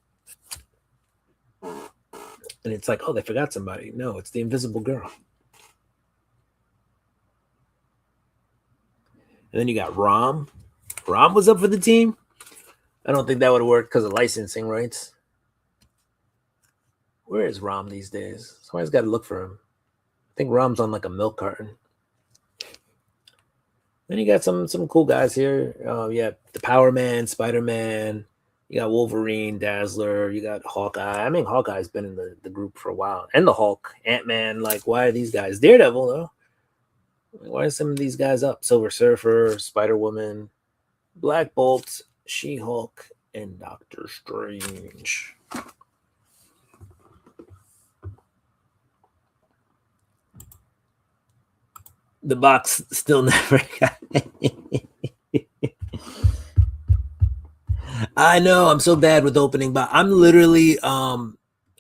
And it's like, oh, they forgot somebody. No, it's the Invisible Girl. And then you got Rom. Rom was up for the team. I don't think that would have worked because of licensing rights. Where is Rom these days? Somebody's got to look for him. I think Rom's on like a milk carton. Then you got some cool guys here. Yeah, the Power Man, Spider-Man. You got Wolverine, Dazzler. You got Hawkeye. I mean, Hawkeye's been in the group for a while. And the Hulk, Ant-Man. Like, why are these guys? Daredevil, though. Why are some of these guys up? Silver Surfer, Spider-Woman, Black Bolt, She-Hulk, and Doctor Strange. The box still never got I know, I'm so bad with opening box. I'm literally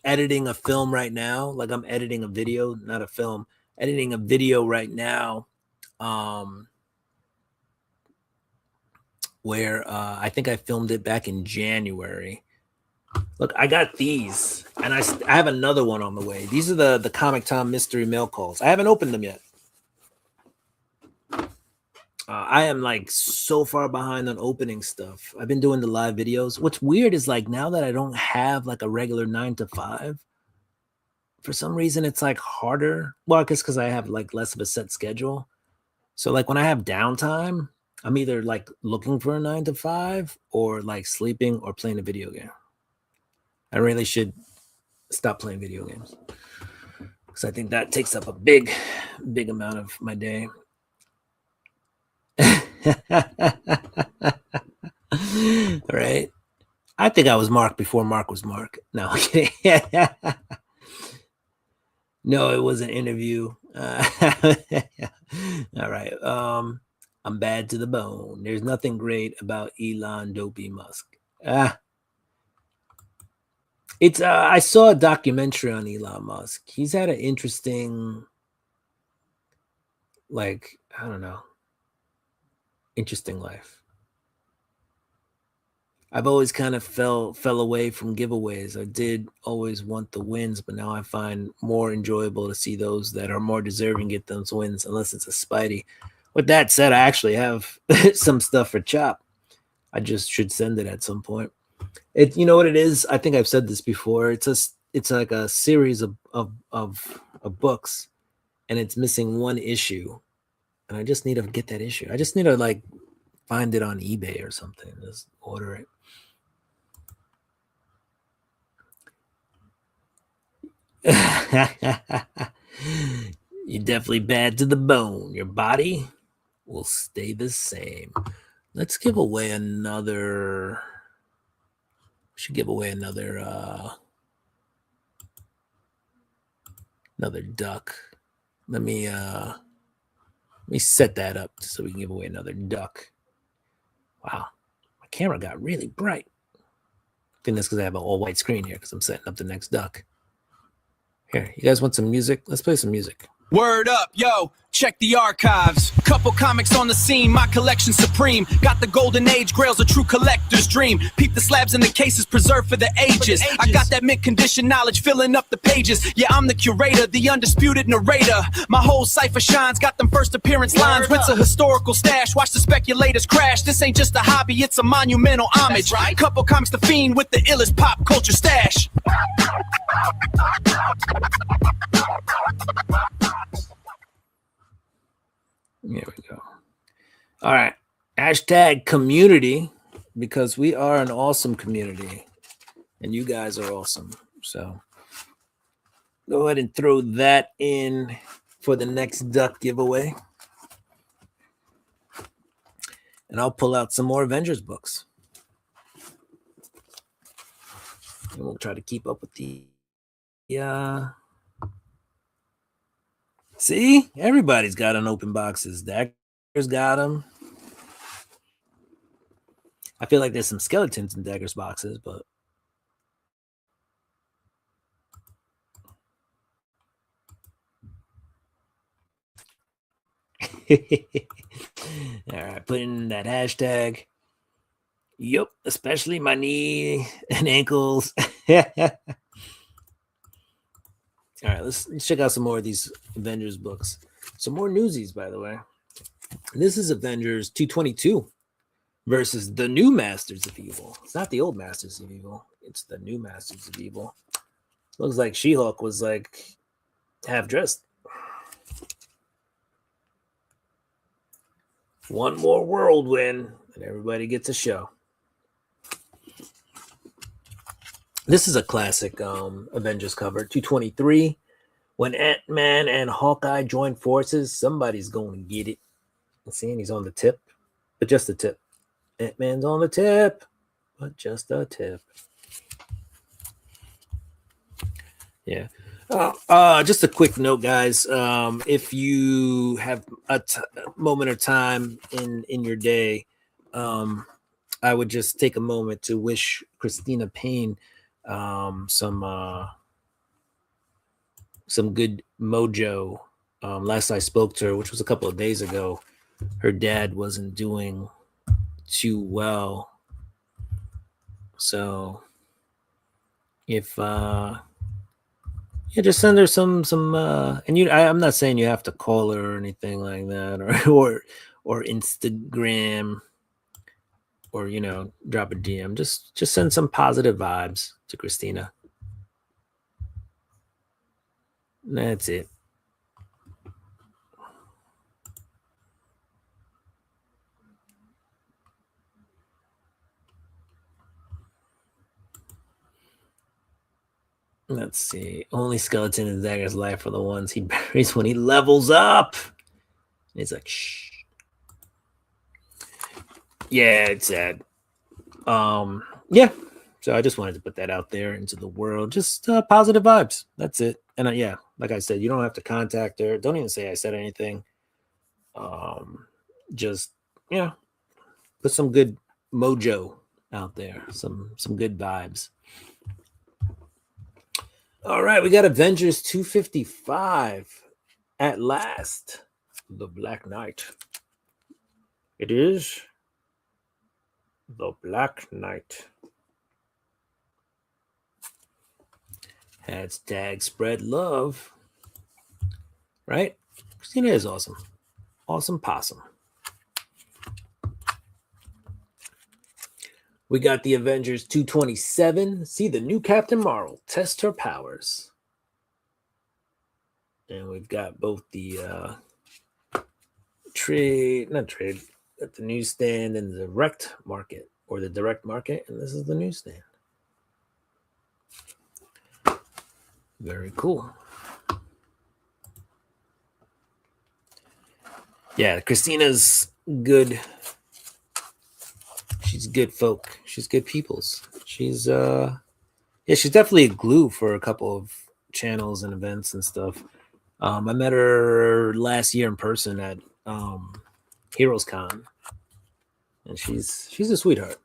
editing a film right now. Like I'm editing a video, not a film. Editing a video right now where I think I filmed it back in January. Look, I got these, and I have another one on the way. These are the Comic Tom mystery mail calls. I haven't opened them yet. I am like so far behind on opening stuff. I've been doing the live videos. What's weird is like now that I don't have like a regular 9 to 5, for some reason it's like harder. Well, I guess because I have like less of a set schedule. So like when I have downtime, I'm either like looking for a 9 to 5 or like sleeping or playing a video game. I really should stop playing video games because I think that takes up a big amount of my day. Right? I think I was Mark before Mark was Mark. No, okay. No, it was an interview. All right. I'm bad to the bone. There's nothing great about Elon Dopey Musk. It's I saw a documentary on Elon Musk. He's had an interesting, like, I don't know, interesting life. I've always kind of fell away from giveaways. I did always want the wins, but now I find more enjoyable to see those that are more deserving get those wins, unless it's a Spidey. With that said, I actually have some stuff for Chop. I just should send it at some point. You know what it is? I think I've said this before. It's like a series of books, and it's missing one issue, and I just need to get that issue. I just need to like find it on eBay or something. Just order it. You're definitely bad to the bone. Your body will stay the same. Let's give away another. We should give away another duck. Let me set that up so we can give away another duck. Wow, my camera got really bright. I think that's because I have an all-white screen here because I'm setting up the next duck. Here, you guys want some music? Let's play some music. Word up, yo, check the archives. Couple comics on the scene, my collection supreme. Got the golden age, grails a true collector's dream. Peep the slabs in the cases preserved for the ages. I got that mint condition knowledge filling up the pages. Yeah, I'm the curator, the undisputed narrator. My whole cipher shines, got them first appearance lines. Rinse a historical stash, watch the speculators crash. This ain't just a hobby, it's a monumental homage. Right. Couple comics the fiend with the illest pop culture stash. Here we go. All right. Hashtag community, because we are an awesome community and you guys are awesome. So go ahead and throw that in for the next duck giveaway. And I'll pull out some more Avengers books. And we'll try to keep up with the See, everybody's got unopened boxes. Dagger's got them. I feel like there's some skeletons in Dagger's boxes, but all right, put in that hashtag. Yep, especially my knee and ankles. All right, let's check out some more of these Avengers books. Some more newsies, by the way. This is Avengers 222 versus the new Masters of Evil. It's not the old Masters of Evil. It's the new Masters of Evil. Looks like She-Hulk was like half dressed. One more whirlwind, and everybody gets a show. This is a classic Avengers cover, 223. When Ant-Man and Hawkeye join forces, somebody's going to get it. See, he's on the tip, but just the tip. Ant-Man's on the tip, but just a tip. Yeah. Just a quick note, guys. If you have a moment of time in your day, I would just take a moment to wish Christina Payne some good mojo. Last I spoke to her, which was a couple of days ago, her dad wasn't doing too well. So if just send her some and I'm not saying you have to call her or anything like that, or Instagram, or drop a DM. Just send some positive vibes to Christina. That's it. Let's see. Only skeleton in Dagger's life are the ones he buries when he levels up. And he's like, shh. Yeah, it's sad. Yeah. So I just wanted to put that out there into the world. Just positive vibes. That's it. And yeah, like I said, you don't have to contact her. Don't even say I said anything. Just put some good mojo out there. Some good vibes. All right, we got Avengers 255 at last. The Black Knight. It is the Black Knight. Hashtag spread love. Right? Christina is awesome. Awesome possum. We got the Avengers 227. See the new Captain Marvel test her powers. And we've got both the at the newsstand and the direct market, or the direct market, and this is the newsstand. Very cool. Yeah, Christina's good. She's good folk. She's good peoples. She's she's definitely a glue for a couple of channels and events and stuff. I met her last year in person at Heroes Con, and she's a sweetheart.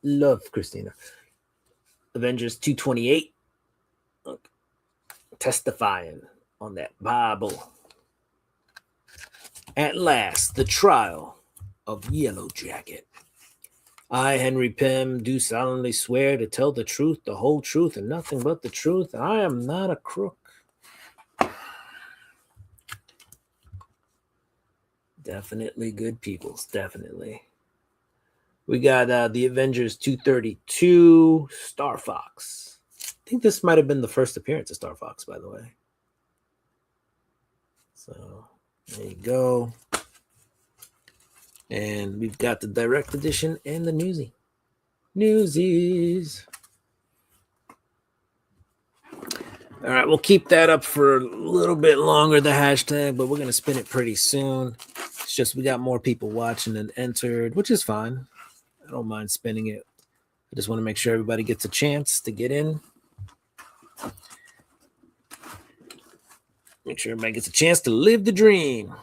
Love Christina. Avengers 228. Look, testifying on that Bible. At last, the trial of Yellow Jacket. I, Henry Pym, do solemnly swear to tell the truth, the whole truth, and nothing but the truth. I am not a crook. Definitely good peoples. Definitely. We got the Avengers 232, Star Fox. I think this might have been the first appearance of Star Fox, by the way. So there you go. And we've got the direct edition and the newsie. Newsies. All right, we'll keep that up for a little bit longer, the hashtag, but we're going to spin it pretty soon. It's just we got more people watching than entered, which is fine. I don't mind spinning it. I just want to make sure everybody gets a chance to get in. Make sure everybody gets a chance to live the dream.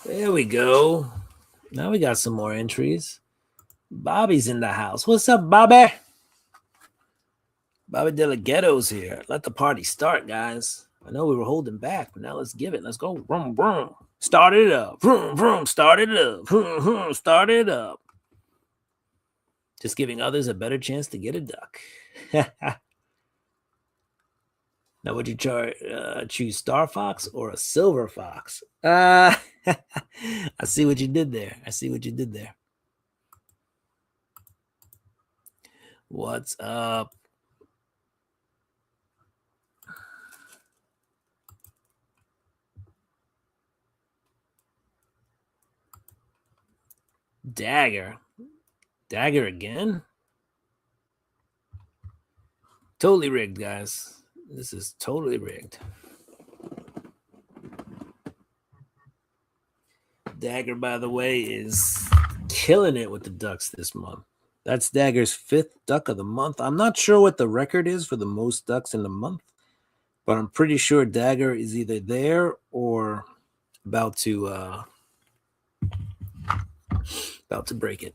There we go. Now we got some more entries. Bobby's in the house. What's up, Bobby? Bobby De La Ghetto's here. Let the party start, guys. I know we were holding back, but now let's give it. Let's go. Vroom, vroom. Start it up. Vroom, vroom. Start it up. Vroom, vroom. Start it up. Just giving others a better chance to get a duck. Now, would you choose Star Fox or a Silver Fox? I see what you did there. I see what you did there. What's up? Dagger. Dagger again? Totally rigged, guys. This is totally rigged. Dagger, by the way, is killing it with the ducks this month. That's Dagger's 5th duck of the month. I'm not sure what the record is for the most ducks in the month, but I'm pretty sure Dagger is either there or about to break it.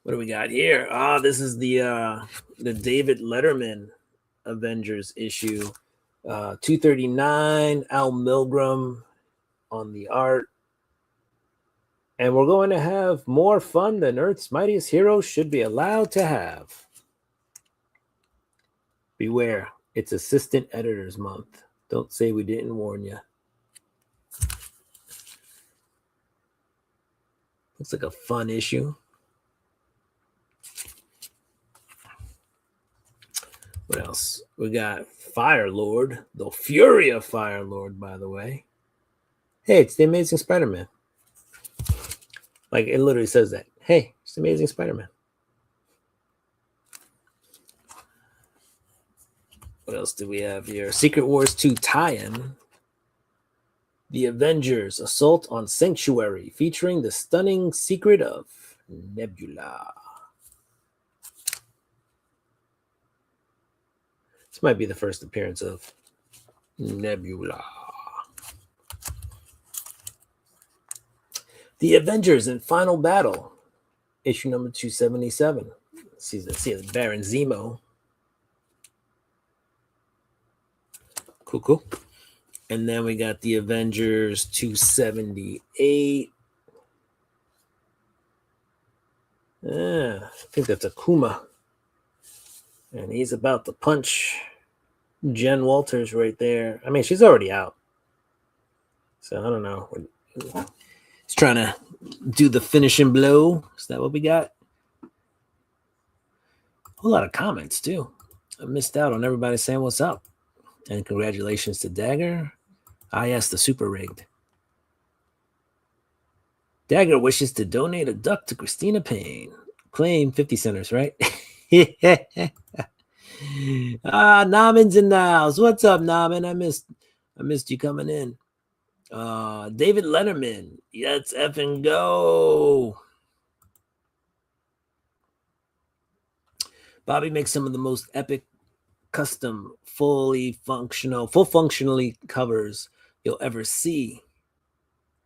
What do we got here? This is the David Letterman Avengers issue. 239, Al Milgrom on the art. And we're going to have more fun than Earth's Mightiest Heroes should be allowed to have. Beware, it's Assistant Editors Month. Don't say we didn't warn you. Looks like a fun issue. What else? We got Fire Lord, the Fury of Fire Lord, by the way. Hey, it's the Amazing Spider-Man. Like, it literally says that. Hey, it's the Amazing Spider-Man. What else do we have here? Secret Wars 2 tie-in. The Avengers Assault on Sanctuary, featuring the stunning secret of Nebula. This might be the first appearance of Nebula. The Avengers in Final Battle, issue number 277. See the Baron Zemo. Cool. And then we got the Avengers 278. I think that's Akuma. And he's about to punch Jen Walters right there. I mean, she's already out. So I don't know. He's trying to do the finishing blow. Is that what we got? A whole lot of comments, too. I missed out on everybody saying what's up. And congratulations to Dagger. Yes, the super rigged. Dagger wishes to donate a duck to Christina Payne. Claim 50 centers, right? Namin's in the house. What's up, Namin? I missed you coming in. David Letterman. Let's effing go. Bobby makes some of the most epic custom, full functionally covers you'll ever see.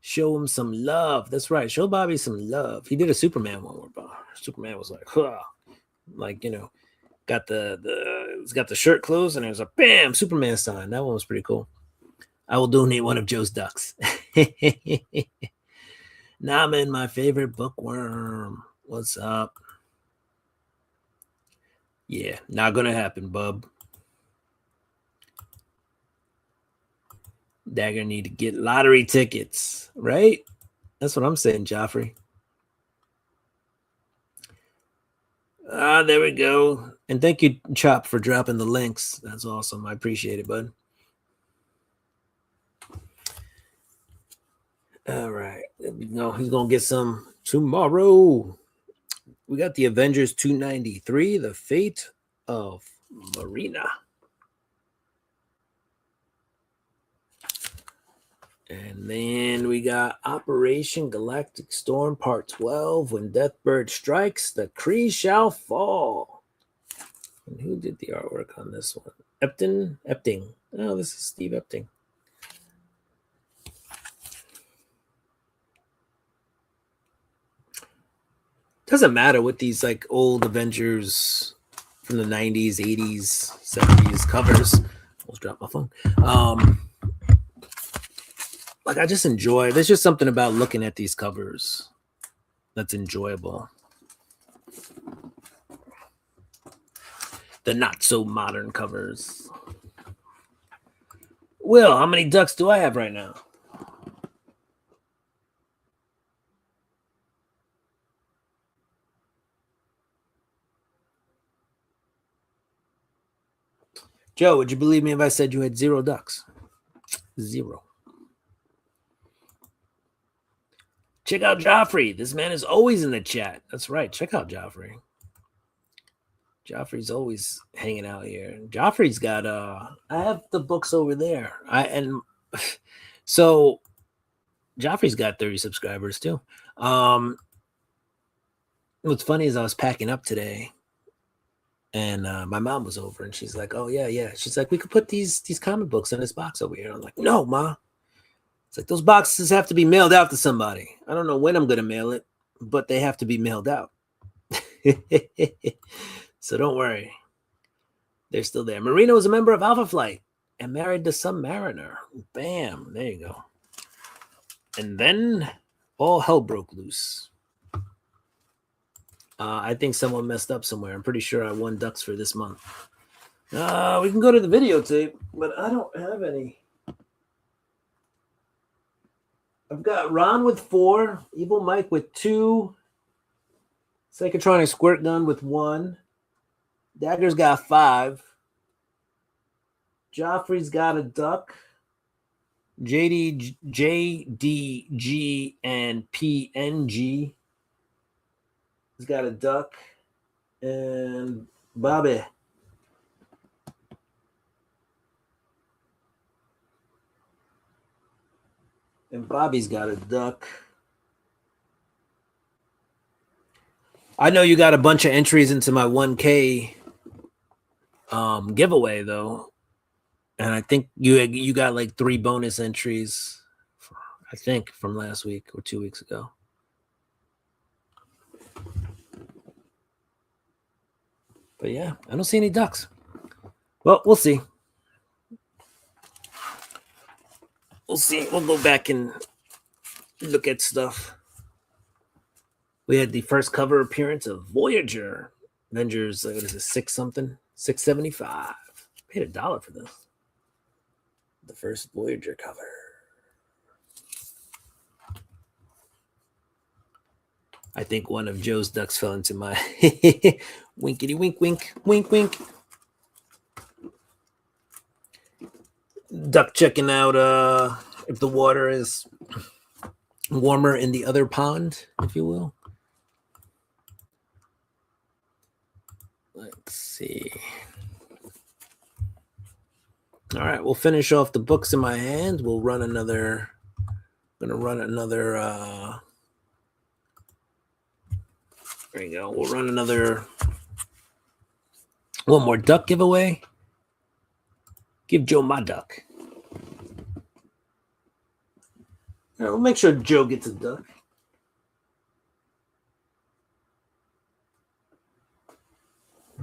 Show him some love. That's right. Show Bobby some love. He did a Superman one where Superman was like, like, you know, got the shirt closed and there's a bam Superman sign. That one was pretty cool. I will donate one of Joe's ducks. Namin, my favorite bookworm. What's up? Yeah, not gonna happen, bub. Dagger need to get lottery tickets, right? That's what I'm saying, Joffrey. There we go. And thank you, Chop, for dropping the links. That's awesome. I appreciate it, bud. All right. There we go. He's going to get some tomorrow. We got the Avengers 293, The Fate of Marina. And then we got Operation Galactic Storm Part 12. When Deathbird strikes, the Kree shall fall. And who did the artwork on this one? Epting. Oh, this is Steve Epting. Doesn't matter what these like old Avengers from the 90s, 80s, 70s covers. Almost dropped my phone. like I just enjoy. There's just something about looking at these covers that's enjoyable. The not so modern covers. Will, how many ducks do I have right now? Joe, would you believe me if I said you had 0 ducks? 0. Check out Joffrey. This man is always in the chat. That's right. Check out Joffrey. Joffrey's always hanging out here. Joffrey's got I have the books over there. So Joffrey's got 30 subscribers too. What's funny is I was packing up today and my mom was over and she's like, "Oh yeah." She's like, "We could put these comic books in this box over here." I'm like, "No, Ma." It's like those boxes have to be mailed out to somebody. I don't know when I'm gonna mail it, but they have to be mailed out. So don't worry. They're still there. Marino is a member of Alpha Flight and married to some mariner. Bam. There you go. And then all hell broke loose. I think someone messed up somewhere. I'm pretty sure I won ducks for this month. We can go to the videotape, but I don't have any. I've got Ron with 4, Evil Mike with 2, Psychotronic Squirt Gun with 1, Dagger's got 5, Joffrey's got a duck, JDG, and PNG has got a duck, and Bobby. And Bobby's got a duck. I know you got a bunch of entries into my 1K giveaway though, and I think you got like 3 bonus entries, I think, from last week or 2 weeks ago. But yeah, I don't see any ducks. Well, we'll see. We'll see. We'll go back and look at stuff. We had the first cover appearance of Voyager. Avengers, what is it, 6 something? 675. Paid $1 for this. The first Voyager cover. I think one of Joe's ducks fell into my winkety wink, wink, wink, wink. Duck checking out if the water is warmer in the other pond, if you will. Let's see. All right, we'll finish off the books in my hand. We'll run another. Gonna run another. There you go. We'll run another. One more duck giveaway. Give Joe my duck. All right, we'll make sure Joe gets a duck.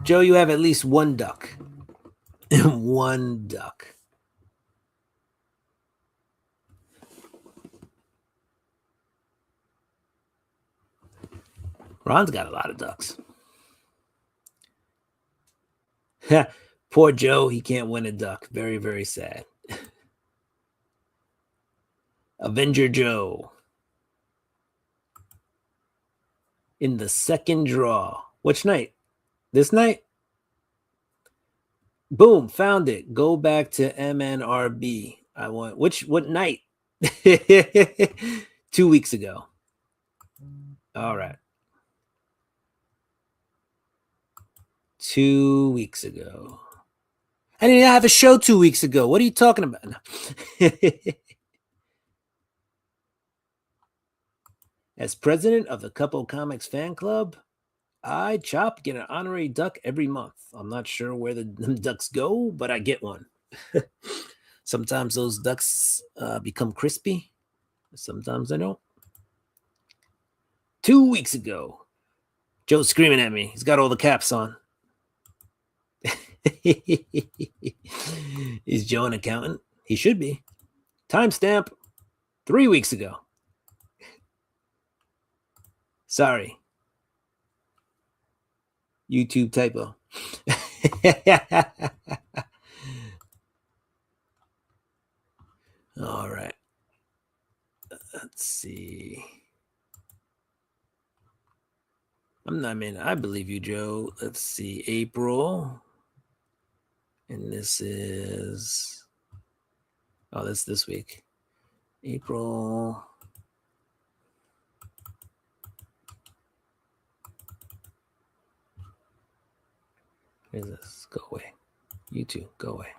Joe, you have at least 1 duck. 1 duck. Ron's got a lot of ducks. Poor Joe, he can't win a duck. Very, very sad. Avenger Joe. In the second draw. Which night? This night? Boom, found it. Go back to MNRB. I want what night? 2 weeks ago. All right. 2 weeks ago. I didn't have a show 2 weeks ago. What are you talking about? No. As president of the Couple Comics fan club, I, Chop, get an honorary duck every month. I'm not sure where the ducks go, but I get one. Sometimes those ducks become crispy. Sometimes they don't. 2 weeks ago, Joe's screaming at me. He's got all the caps on. Is Joe an accountant? He should be. Timestamp. 3 weeks ago. Sorry. YouTube typo. All right. Let's see. I believe you, Joe. Let's see. April. And this is. Oh, that's this week. April. Where's this? Go away. YouTube, go away.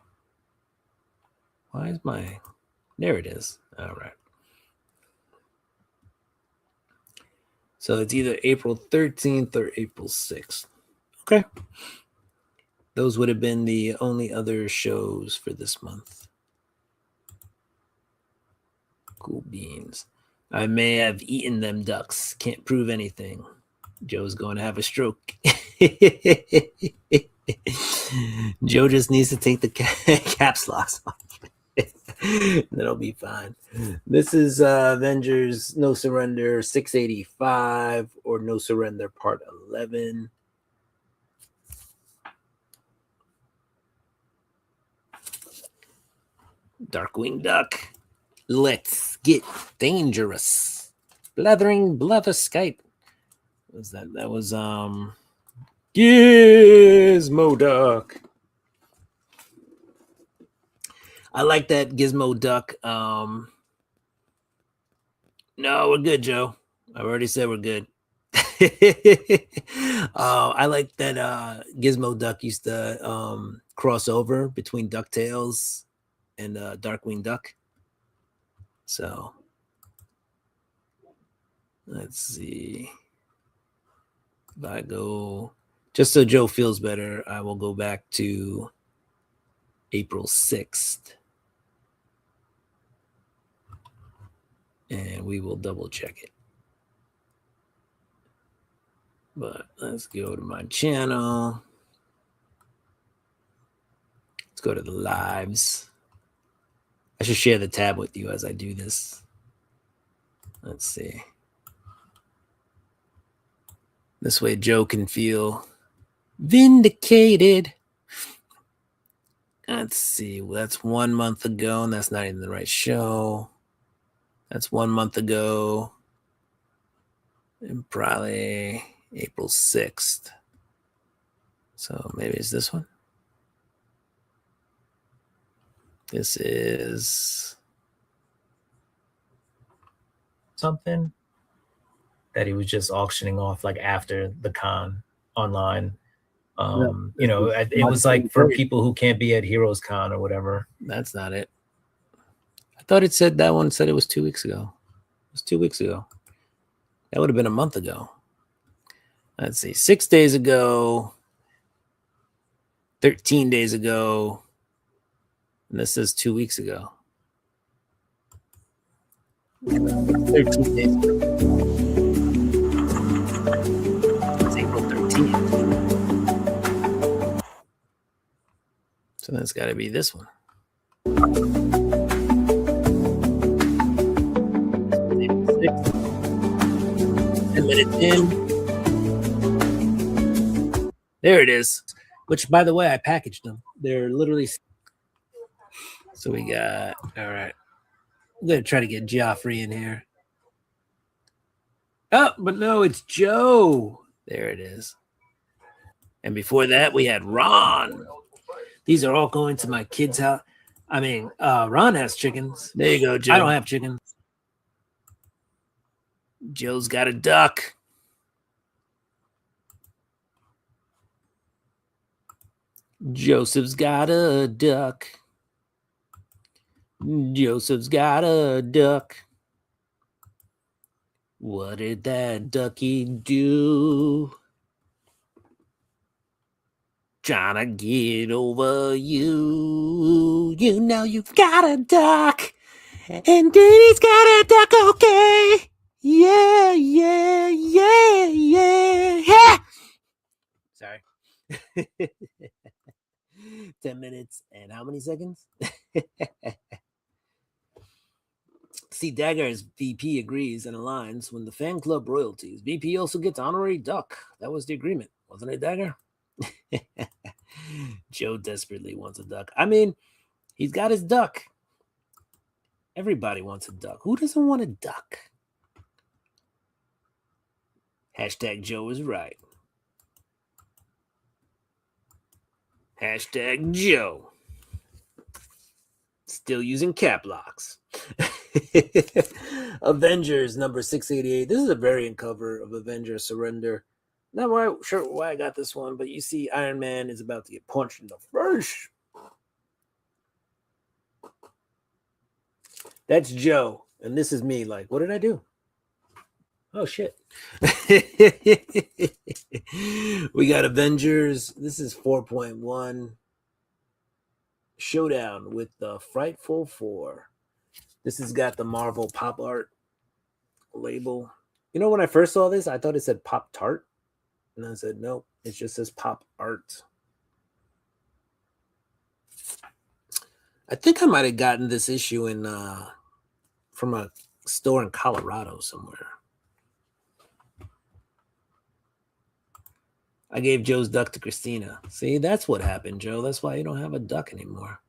Why is my. There it is. All right. So it's either April 13th or April 6th. Okay. Those would have been the only other shows for this month. Cool beans. I may have eaten them ducks. Can't prove anything. Joe's going to have a stroke. Joe just needs to take the caps locks off. That'll be fine. This is Avengers No Surrender 685 or No Surrender Part 11. Darkwing Duck. Let's get dangerous. Blathering Blatherskite. What was that? That was Gizmo Duck. I like that Gizmo Duck. No, we're good, Joe. I already said we're good. I like that Gizmo Duck used to cross over between DuckTales and Darkwing Duck. So let's see. If I go, just so Joe feels better, I will go back to April 6th. And we will double check it. But let's go to my channel. Let's go to the lives. I should share the tab with you as I do this. Let's see. This way Joe can feel vindicated. Let's see. Well, that's 1 month ago, and that's not even the right show. That's 1 month ago. And probably April 6th. So maybe it's this one. This is something that he was just auctioning off like after the con online. You know, it was like for people who can't be at Heroes Con or whatever. That's not it. I thought it said that one said it was 2 weeks ago. It was 2 weeks ago. That would have been a month ago. Let's see. 6 days ago. 13 days ago. And this says 2 weeks ago. 13 days ago. It's April 13th. So that's got to be this one. 10 minutes in. There it is. Which, by the way, I packaged them. They're literally. So we got. All right. I'm going to try to get Joffrey in here. Oh, but no, it's Joe. There it is. And before that, we had Ron. These are all going to my kid's house. I mean, Ron has chickens. There you go, Joe. I don't have chickens. Joe's got a duck. Joseph's got a duck. Joseph's got a duck. What did that ducky do? Trying to get over you. You know you've got a duck. And Danny's got a duck, okay? Yeah, yeah, yeah, yeah. Yeah. Sorry. 10 minutes and how many seconds? See, Dagger's VP agrees and aligns when the fan club royalties. VP also gets honorary duck. That was the agreement, wasn't it, Dagger? Joe desperately wants a duck. I mean, he's got his duck. Everybody wants a duck. Who doesn't want a duck? Hashtag Joe is right. Hashtag Joe. Still using cap locks. Avengers number 688. This is a variant cover of Avengers Surrender. Not sure why I got this one, but you see Iron Man is about to get punched in the face. That's Joe. And this is me. Like, what did I do? Oh, shit. We got Avengers. This is 4.1. Showdown with the Frightful Four. This has got the Marvel Pop Art label. You know, when I first saw this, I thought it said Pop Tart. And I said, nope, it just says Pop Art. I think I might have gotten this issue in from a store in Colorado somewhere. I gave Joe's duck to Christina. See, that's what happened, Joe. That's why you don't have a duck anymore.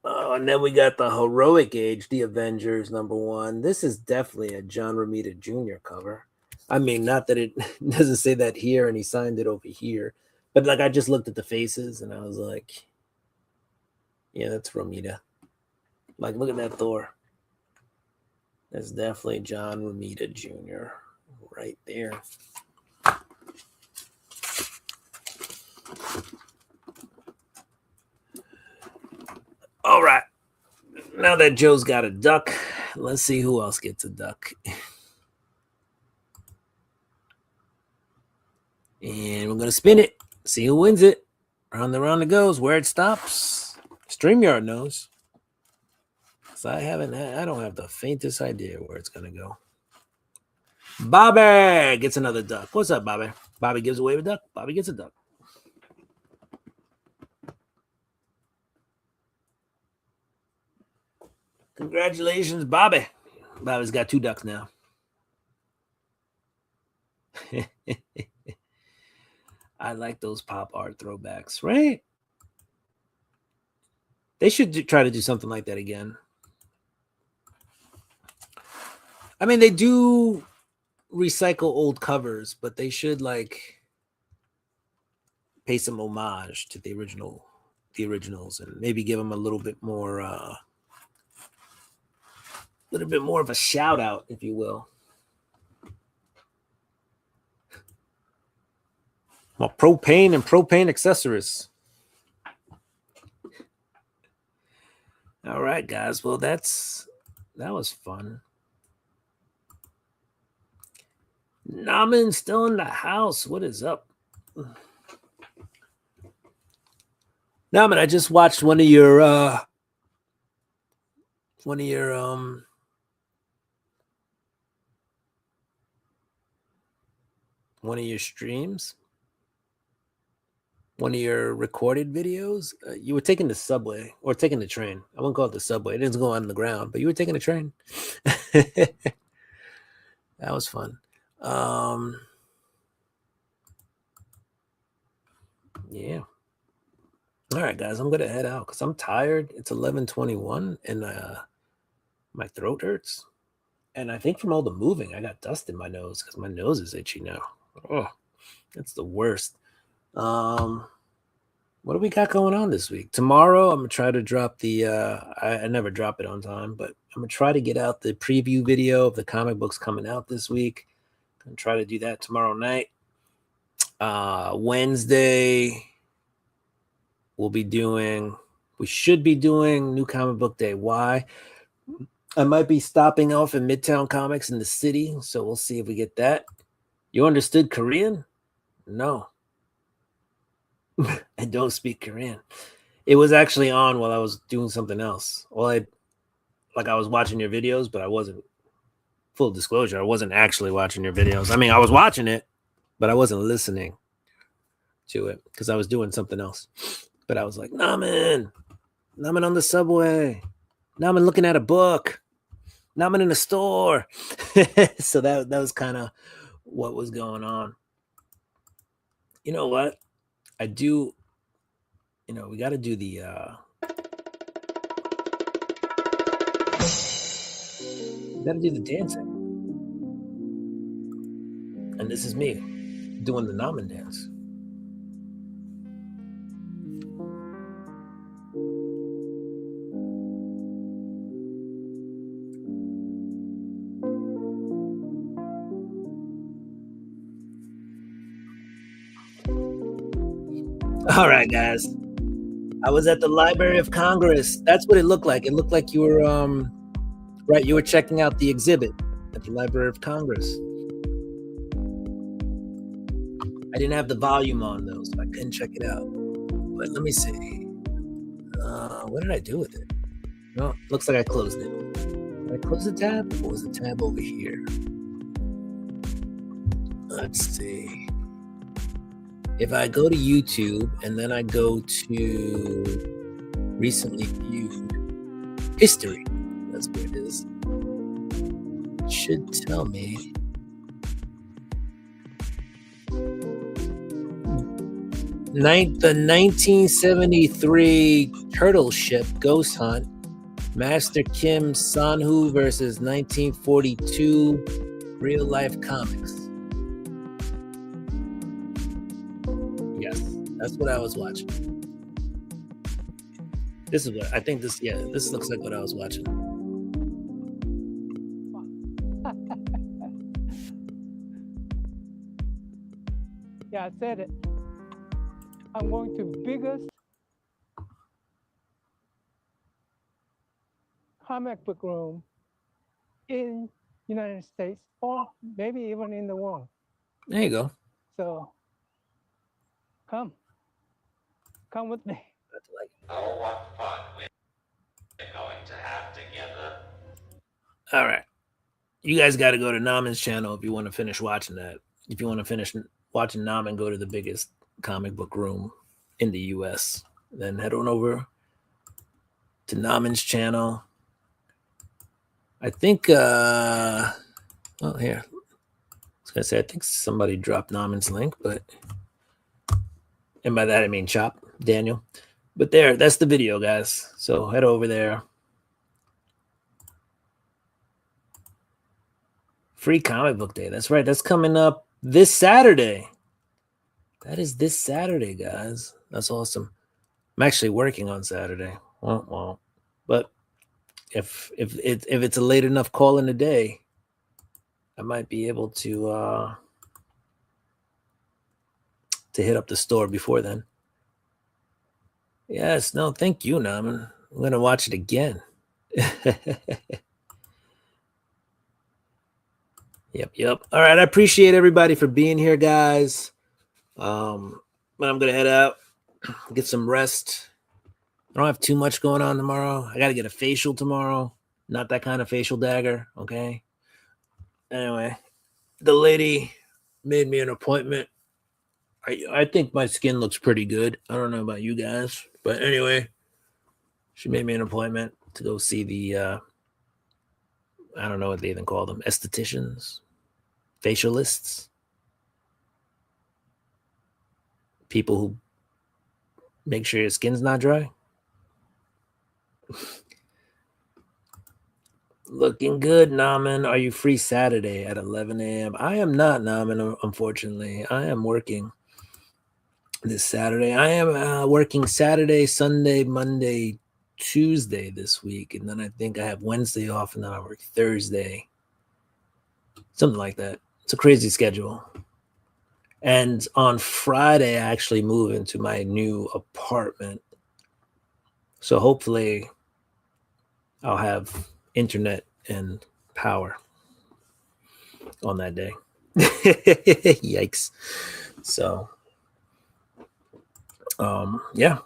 Oh, and then we got the Heroic Age, The Avengers #1. This is definitely a John Romita Jr. cover. I mean, not that it doesn't say that here and he signed it over here, but like I just looked at the faces and I was like, yeah, that's Romita. Like, look at that Thor. That's definitely John Romita Jr. right there. All right. Now that Joe's got a duck, let's see who else gets a duck. And we're going to spin it. See who wins it. Round and round it goes. Where it stops, StreamYard knows. So I don't have the faintest idea where it's going to go. Bobby gets another duck. What's up, Bobby? Bobby gives away a duck. Bobby gets a duck. Congratulations, Bobby. Bobby's got 2 ducks now. I like those pop art throwbacks, right? They should try to do something like that again. I mean, they do recycle old covers, but they should like pay some homage to the originals, and maybe give them a little bit more of a shout out, if you will. Well, propane and propane accessories. All right, guys. Well, that was fun. Naman still in the house. What is up? Naman, I just watched one of your streams, one of your recorded videos. You were taking the subway or taking the train. I wouldn't call it the subway. It didn't go on the ground, but you were taking the train. That was fun. Yeah. All right, guys, I'm gonna head out because I'm tired. It's 11:21 and my throat hurts. And I think from all the moving, I got dust in my nose because my nose is itchy now. Oh, that's the worst. What do we got going on this week? Tomorrow, I'm gonna try to drop the. I never drop it on time, but I'm gonna try to get out the preview video of the comic books coming out this week. I'm gonna try to do that tomorrow night. Wednesday, we should be doing New Comic Book Day. Why? I might be stopping off in Midtown Comics in the city, so we'll see if we get that. You understood Korean? No. I don't speak Korean. It was actually on while I was doing something else. Well, I was watching your videos, but I wasn't. Full disclosure, I wasn't actually watching your videos. I mean, I was watching it, but I wasn't listening to it because I was doing something else. But I was like, Naman on the subway, Naman looking at a book, Naman in a store. So that was kind of what was going on. You know what? I do, we got to do the dancing. And this is me doing the Naman dance. All right, guys. I was at the Library of Congress. That's what it looked like. It looked like you were right, you were checking out the exhibit at the Library of Congress. I didn't have the volume on though, so I couldn't check it out. But let me see. What did I do with it? No, looks like I closed it. Did I close the tab? Or was the tab over here? Let's see. If I go to YouTube and then I go to recently viewed history, that's where it is. It should tell me. The 1973 turtle ship Ghost Hunt, Master Kim Sanhu versus 1942 real life comics. Yes, that's what I was watching. This is what I think this looks like what I was watching. Yeah, I said it. I'm going to biggest comic book room in United States or maybe even in the world. There you go. So come with me. Oh, what fun we're going to have together. All right. You guys got to go to Naman's channel if you want to finish watching that. If you want to finish watching Naman, go to the biggest comic book room in the US. Then head on over to Naman's channel. I think, well, here. I was going to say, I think somebody dropped Naman's link, but, and by that I mean Chop, Daniel. But there, that's the video, guys. So head over there. Free comic book day. That's right. That's coming up this Saturday. That is this Saturday, guys. That's awesome. I'm actually working on Saturday. Well, but if it's a late enough call in the day, I might be able to hit up the store before then. Yes, no, thank you, Naman. I'm gonna watch it again. Yep. All right, I appreciate everybody for being here, guys. But I'm gonna head out, get some rest. I don't have too much going on tomorrow. I gotta get a facial tomorrow. Not that kind of facial dagger, okay? Anyway, the lady made me an appointment. I think my skin looks pretty good. I don't know about you guys, but anyway, she made me an appointment to go see the I don't know what they even call them, estheticians, facialists, people who make sure your skin's not dry. Looking good, Naman. Are you free Saturday at 11 a.m.? I am not, Naman, unfortunately. I am working this Saturday. I am working Saturday, Sunday, Monday, Tuesday this week. And then I think I have Wednesday off, and then I work Thursday. Something like that. It's a crazy schedule. And on Friday, I actually move into my new apartment. So hopefully I'll have internet and power on that day. Yikes. So yeah,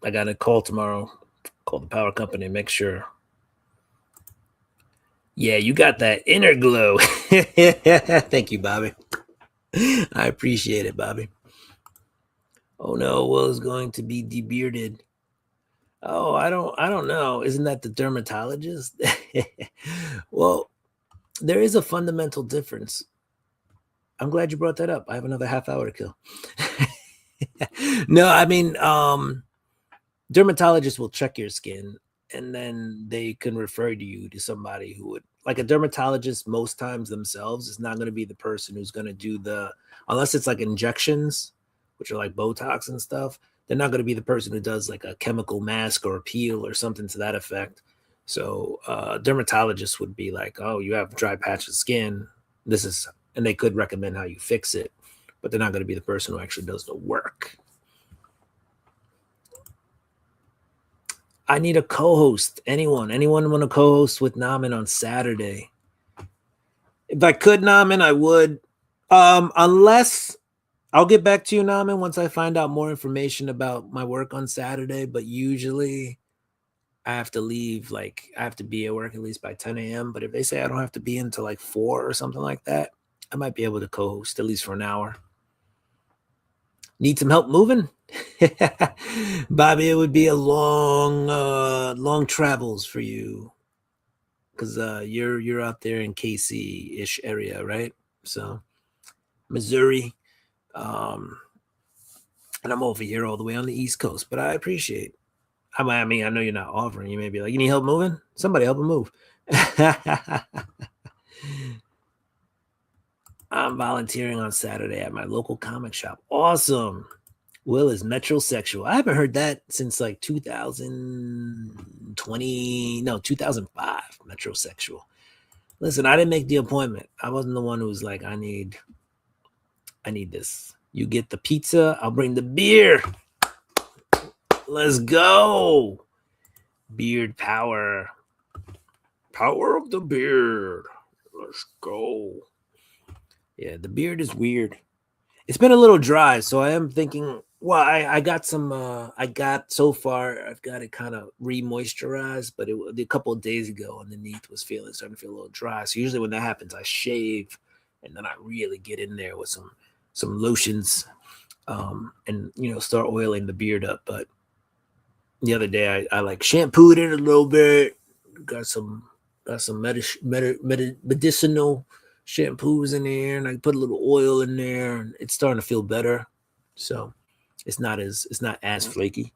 I got a call tomorrow. Call the power company and make sure. Yeah, you got that inner glow. Thank you, Bobby. I appreciate it, Bobby. Oh no, Will is going to be debearded. Oh, I don't know. Isn't that the dermatologist? Well, there is a fundamental difference. I'm glad you brought that up. I have another half hour to kill. No, I mean, dermatologists will check your skin and then they can refer you to somebody who would, like a dermatologist most times themselves is not going to be the person who's going to do unless it's like injections, which are like Botox and stuff. They're not going to be the person who does like a chemical mask or a peel or something to that effect. So dermatologists would be like, oh, you have dry patch of skin. And they could recommend how you fix it, but they're not going to be the person who actually does the work. I need a co-host. Anyone want to co-host with Namin on Saturday? If I could, Namin, I would. Unless I'll get back to you, Namin, once I find out more information about my work on Saturday. But usually I have to leave, I have to be at work at least by 10 a.m. But if they say I don't have to be until like 4 or something like that, I might be able to co-host at least for an hour. Need some help moving? Bobby, it would be a long travels for you because you're out there in KC-ish area, right? So Missouri, and I'm over here all the way on the East Coast, but I appreciate. I mean, I know you're not offering. You may be like, you need help moving? Somebody help him move. I'm volunteering on Saturday at my local comic shop. Awesome. Will is metrosexual. I haven't heard that since like 2005. Metrosexual. Listen, I didn't make the appointment. I wasn't the one who was like, I need this. You get the pizza, I'll bring the beer. Let's go. Beard power. Power of the beard. Let's go. Yeah, the beard is weird. It's been a little dry, so I am thinking, well, I got some, I've got it kind of re-moisturized, but a couple of days ago underneath was starting to feel a little dry. So usually when that happens, I shave and then I really get in there with some lotions, and, start oiling the beard up. But the other day I like shampooed it a little bit, got some medicinal shampoos in there, and I put a little oil in there, and it's starting to feel better. So it's not as flaky.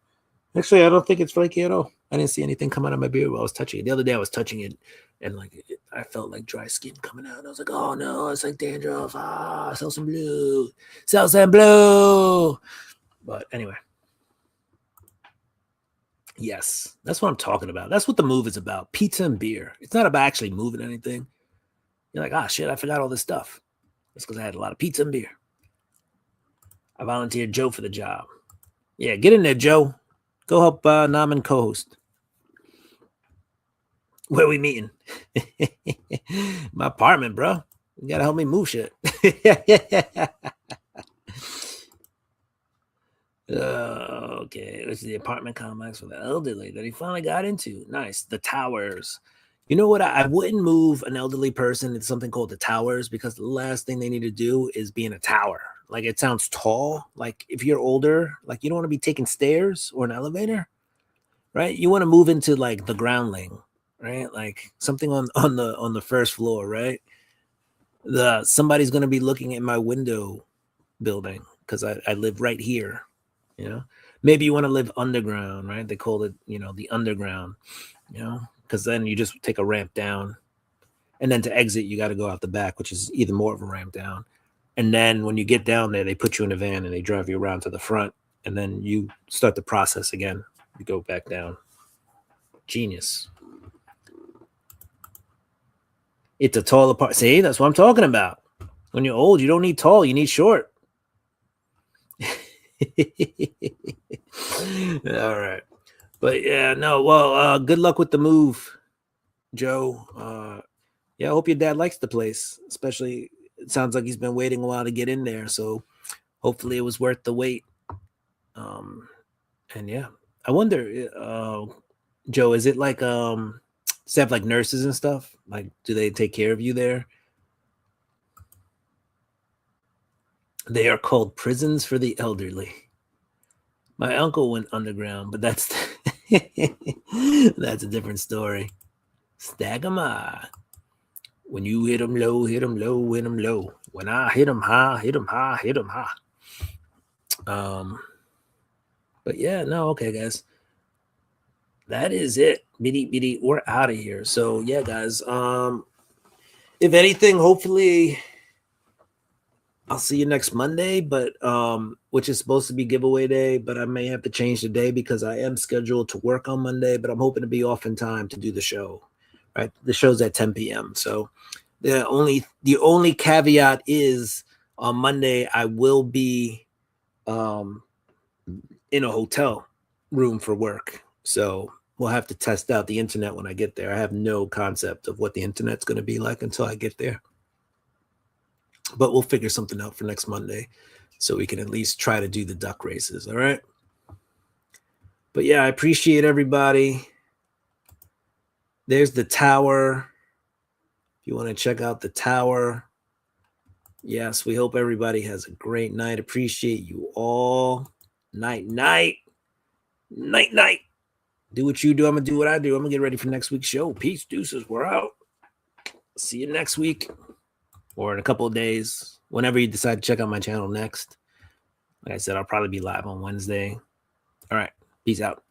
Actually, I don't think it's flaky at all. I didn't see anything come out of my beard while I was touching it. The other day I was touching it, and I felt like dry skin coming out. And I was like, oh no, it's like dandruff. Sell some blue. But anyway. Yes, that's what I'm talking about. That's what the move is about. Pizza and beer. It's not about actually moving anything. You're like, shit, I forgot all this stuff. That's because I had a lot of pizza and beer. I volunteered Joe for the job. Yeah, get in there, Joe. Go help Namin co-host. Where are we meeting? My apartment, bro. You got to help me move shit. Okay, this is the apartment complex for the elderly that he finally got into. Nice. The Towers. You know what? I wouldn't move an elderly person into something called the Towers because the last thing they need to do is be in a tower. Like, it sounds tall. Like, if you're older, like, you don't want to be taking stairs or an elevator, right? You want to move into like the groundling, right? Like something on the first floor, right? Somebody's going to be looking at my window building because I live right here. Maybe you want to live underground, right? They call it, the underground, because then you just take a ramp down, and then to exit, you got to go out the back, which is even more of a ramp down. And then when you get down there, they put you in a van and they drive you around to the front, and then you start the process again. You go back down. Genius. It's a tall apartment. See, that's what I'm talking about. When you're old, you don't need tall, you need short. All right. But yeah, no, well, good luck with the move, Joe. Yeah, I hope your dad likes the place, especially it sounds like he's been waiting a while to get in there, so hopefully it was worth the wait. And yeah, I wonder, Joe, is it like does it have like nurses and stuff? Like, do they take care of you there? They are called prisons for the elderly. My uncle went underground, but that's that's a different story. Stagama. When you hit them low, hit them low, hit them low. When I hit them high, hit them high, hit them high. But yeah, no, okay, guys. That is it. Biddy, we're out of here. So yeah, guys. If anything, hopefully I'll see you next Monday, but which is supposed to be giveaway day, but I may have to change the day because I am scheduled to work on Monday, but I'm hoping to be off in time to do the show. Right, the show's at 10 p.m. So the only caveat is on Monday I will be in a hotel room for work. So we'll have to test out the internet when I get there. I have no concept of what the internet's going to be like until I get there. But we'll figure something out for next Monday so we can at least try to do the duck races. All right. But yeah, I appreciate everybody. There's the tower. If you want to check out the tower. Yes, we hope everybody has a great night. Appreciate you all. Night. Do what you do. I'm going to do what I do. I'm going to get ready for next week's show. Peace, deuces. We're out. See you next week or in a couple of days, whenever you decide to check out my channel next. Like I said, I'll probably be live on Wednesday. All right. Peace out.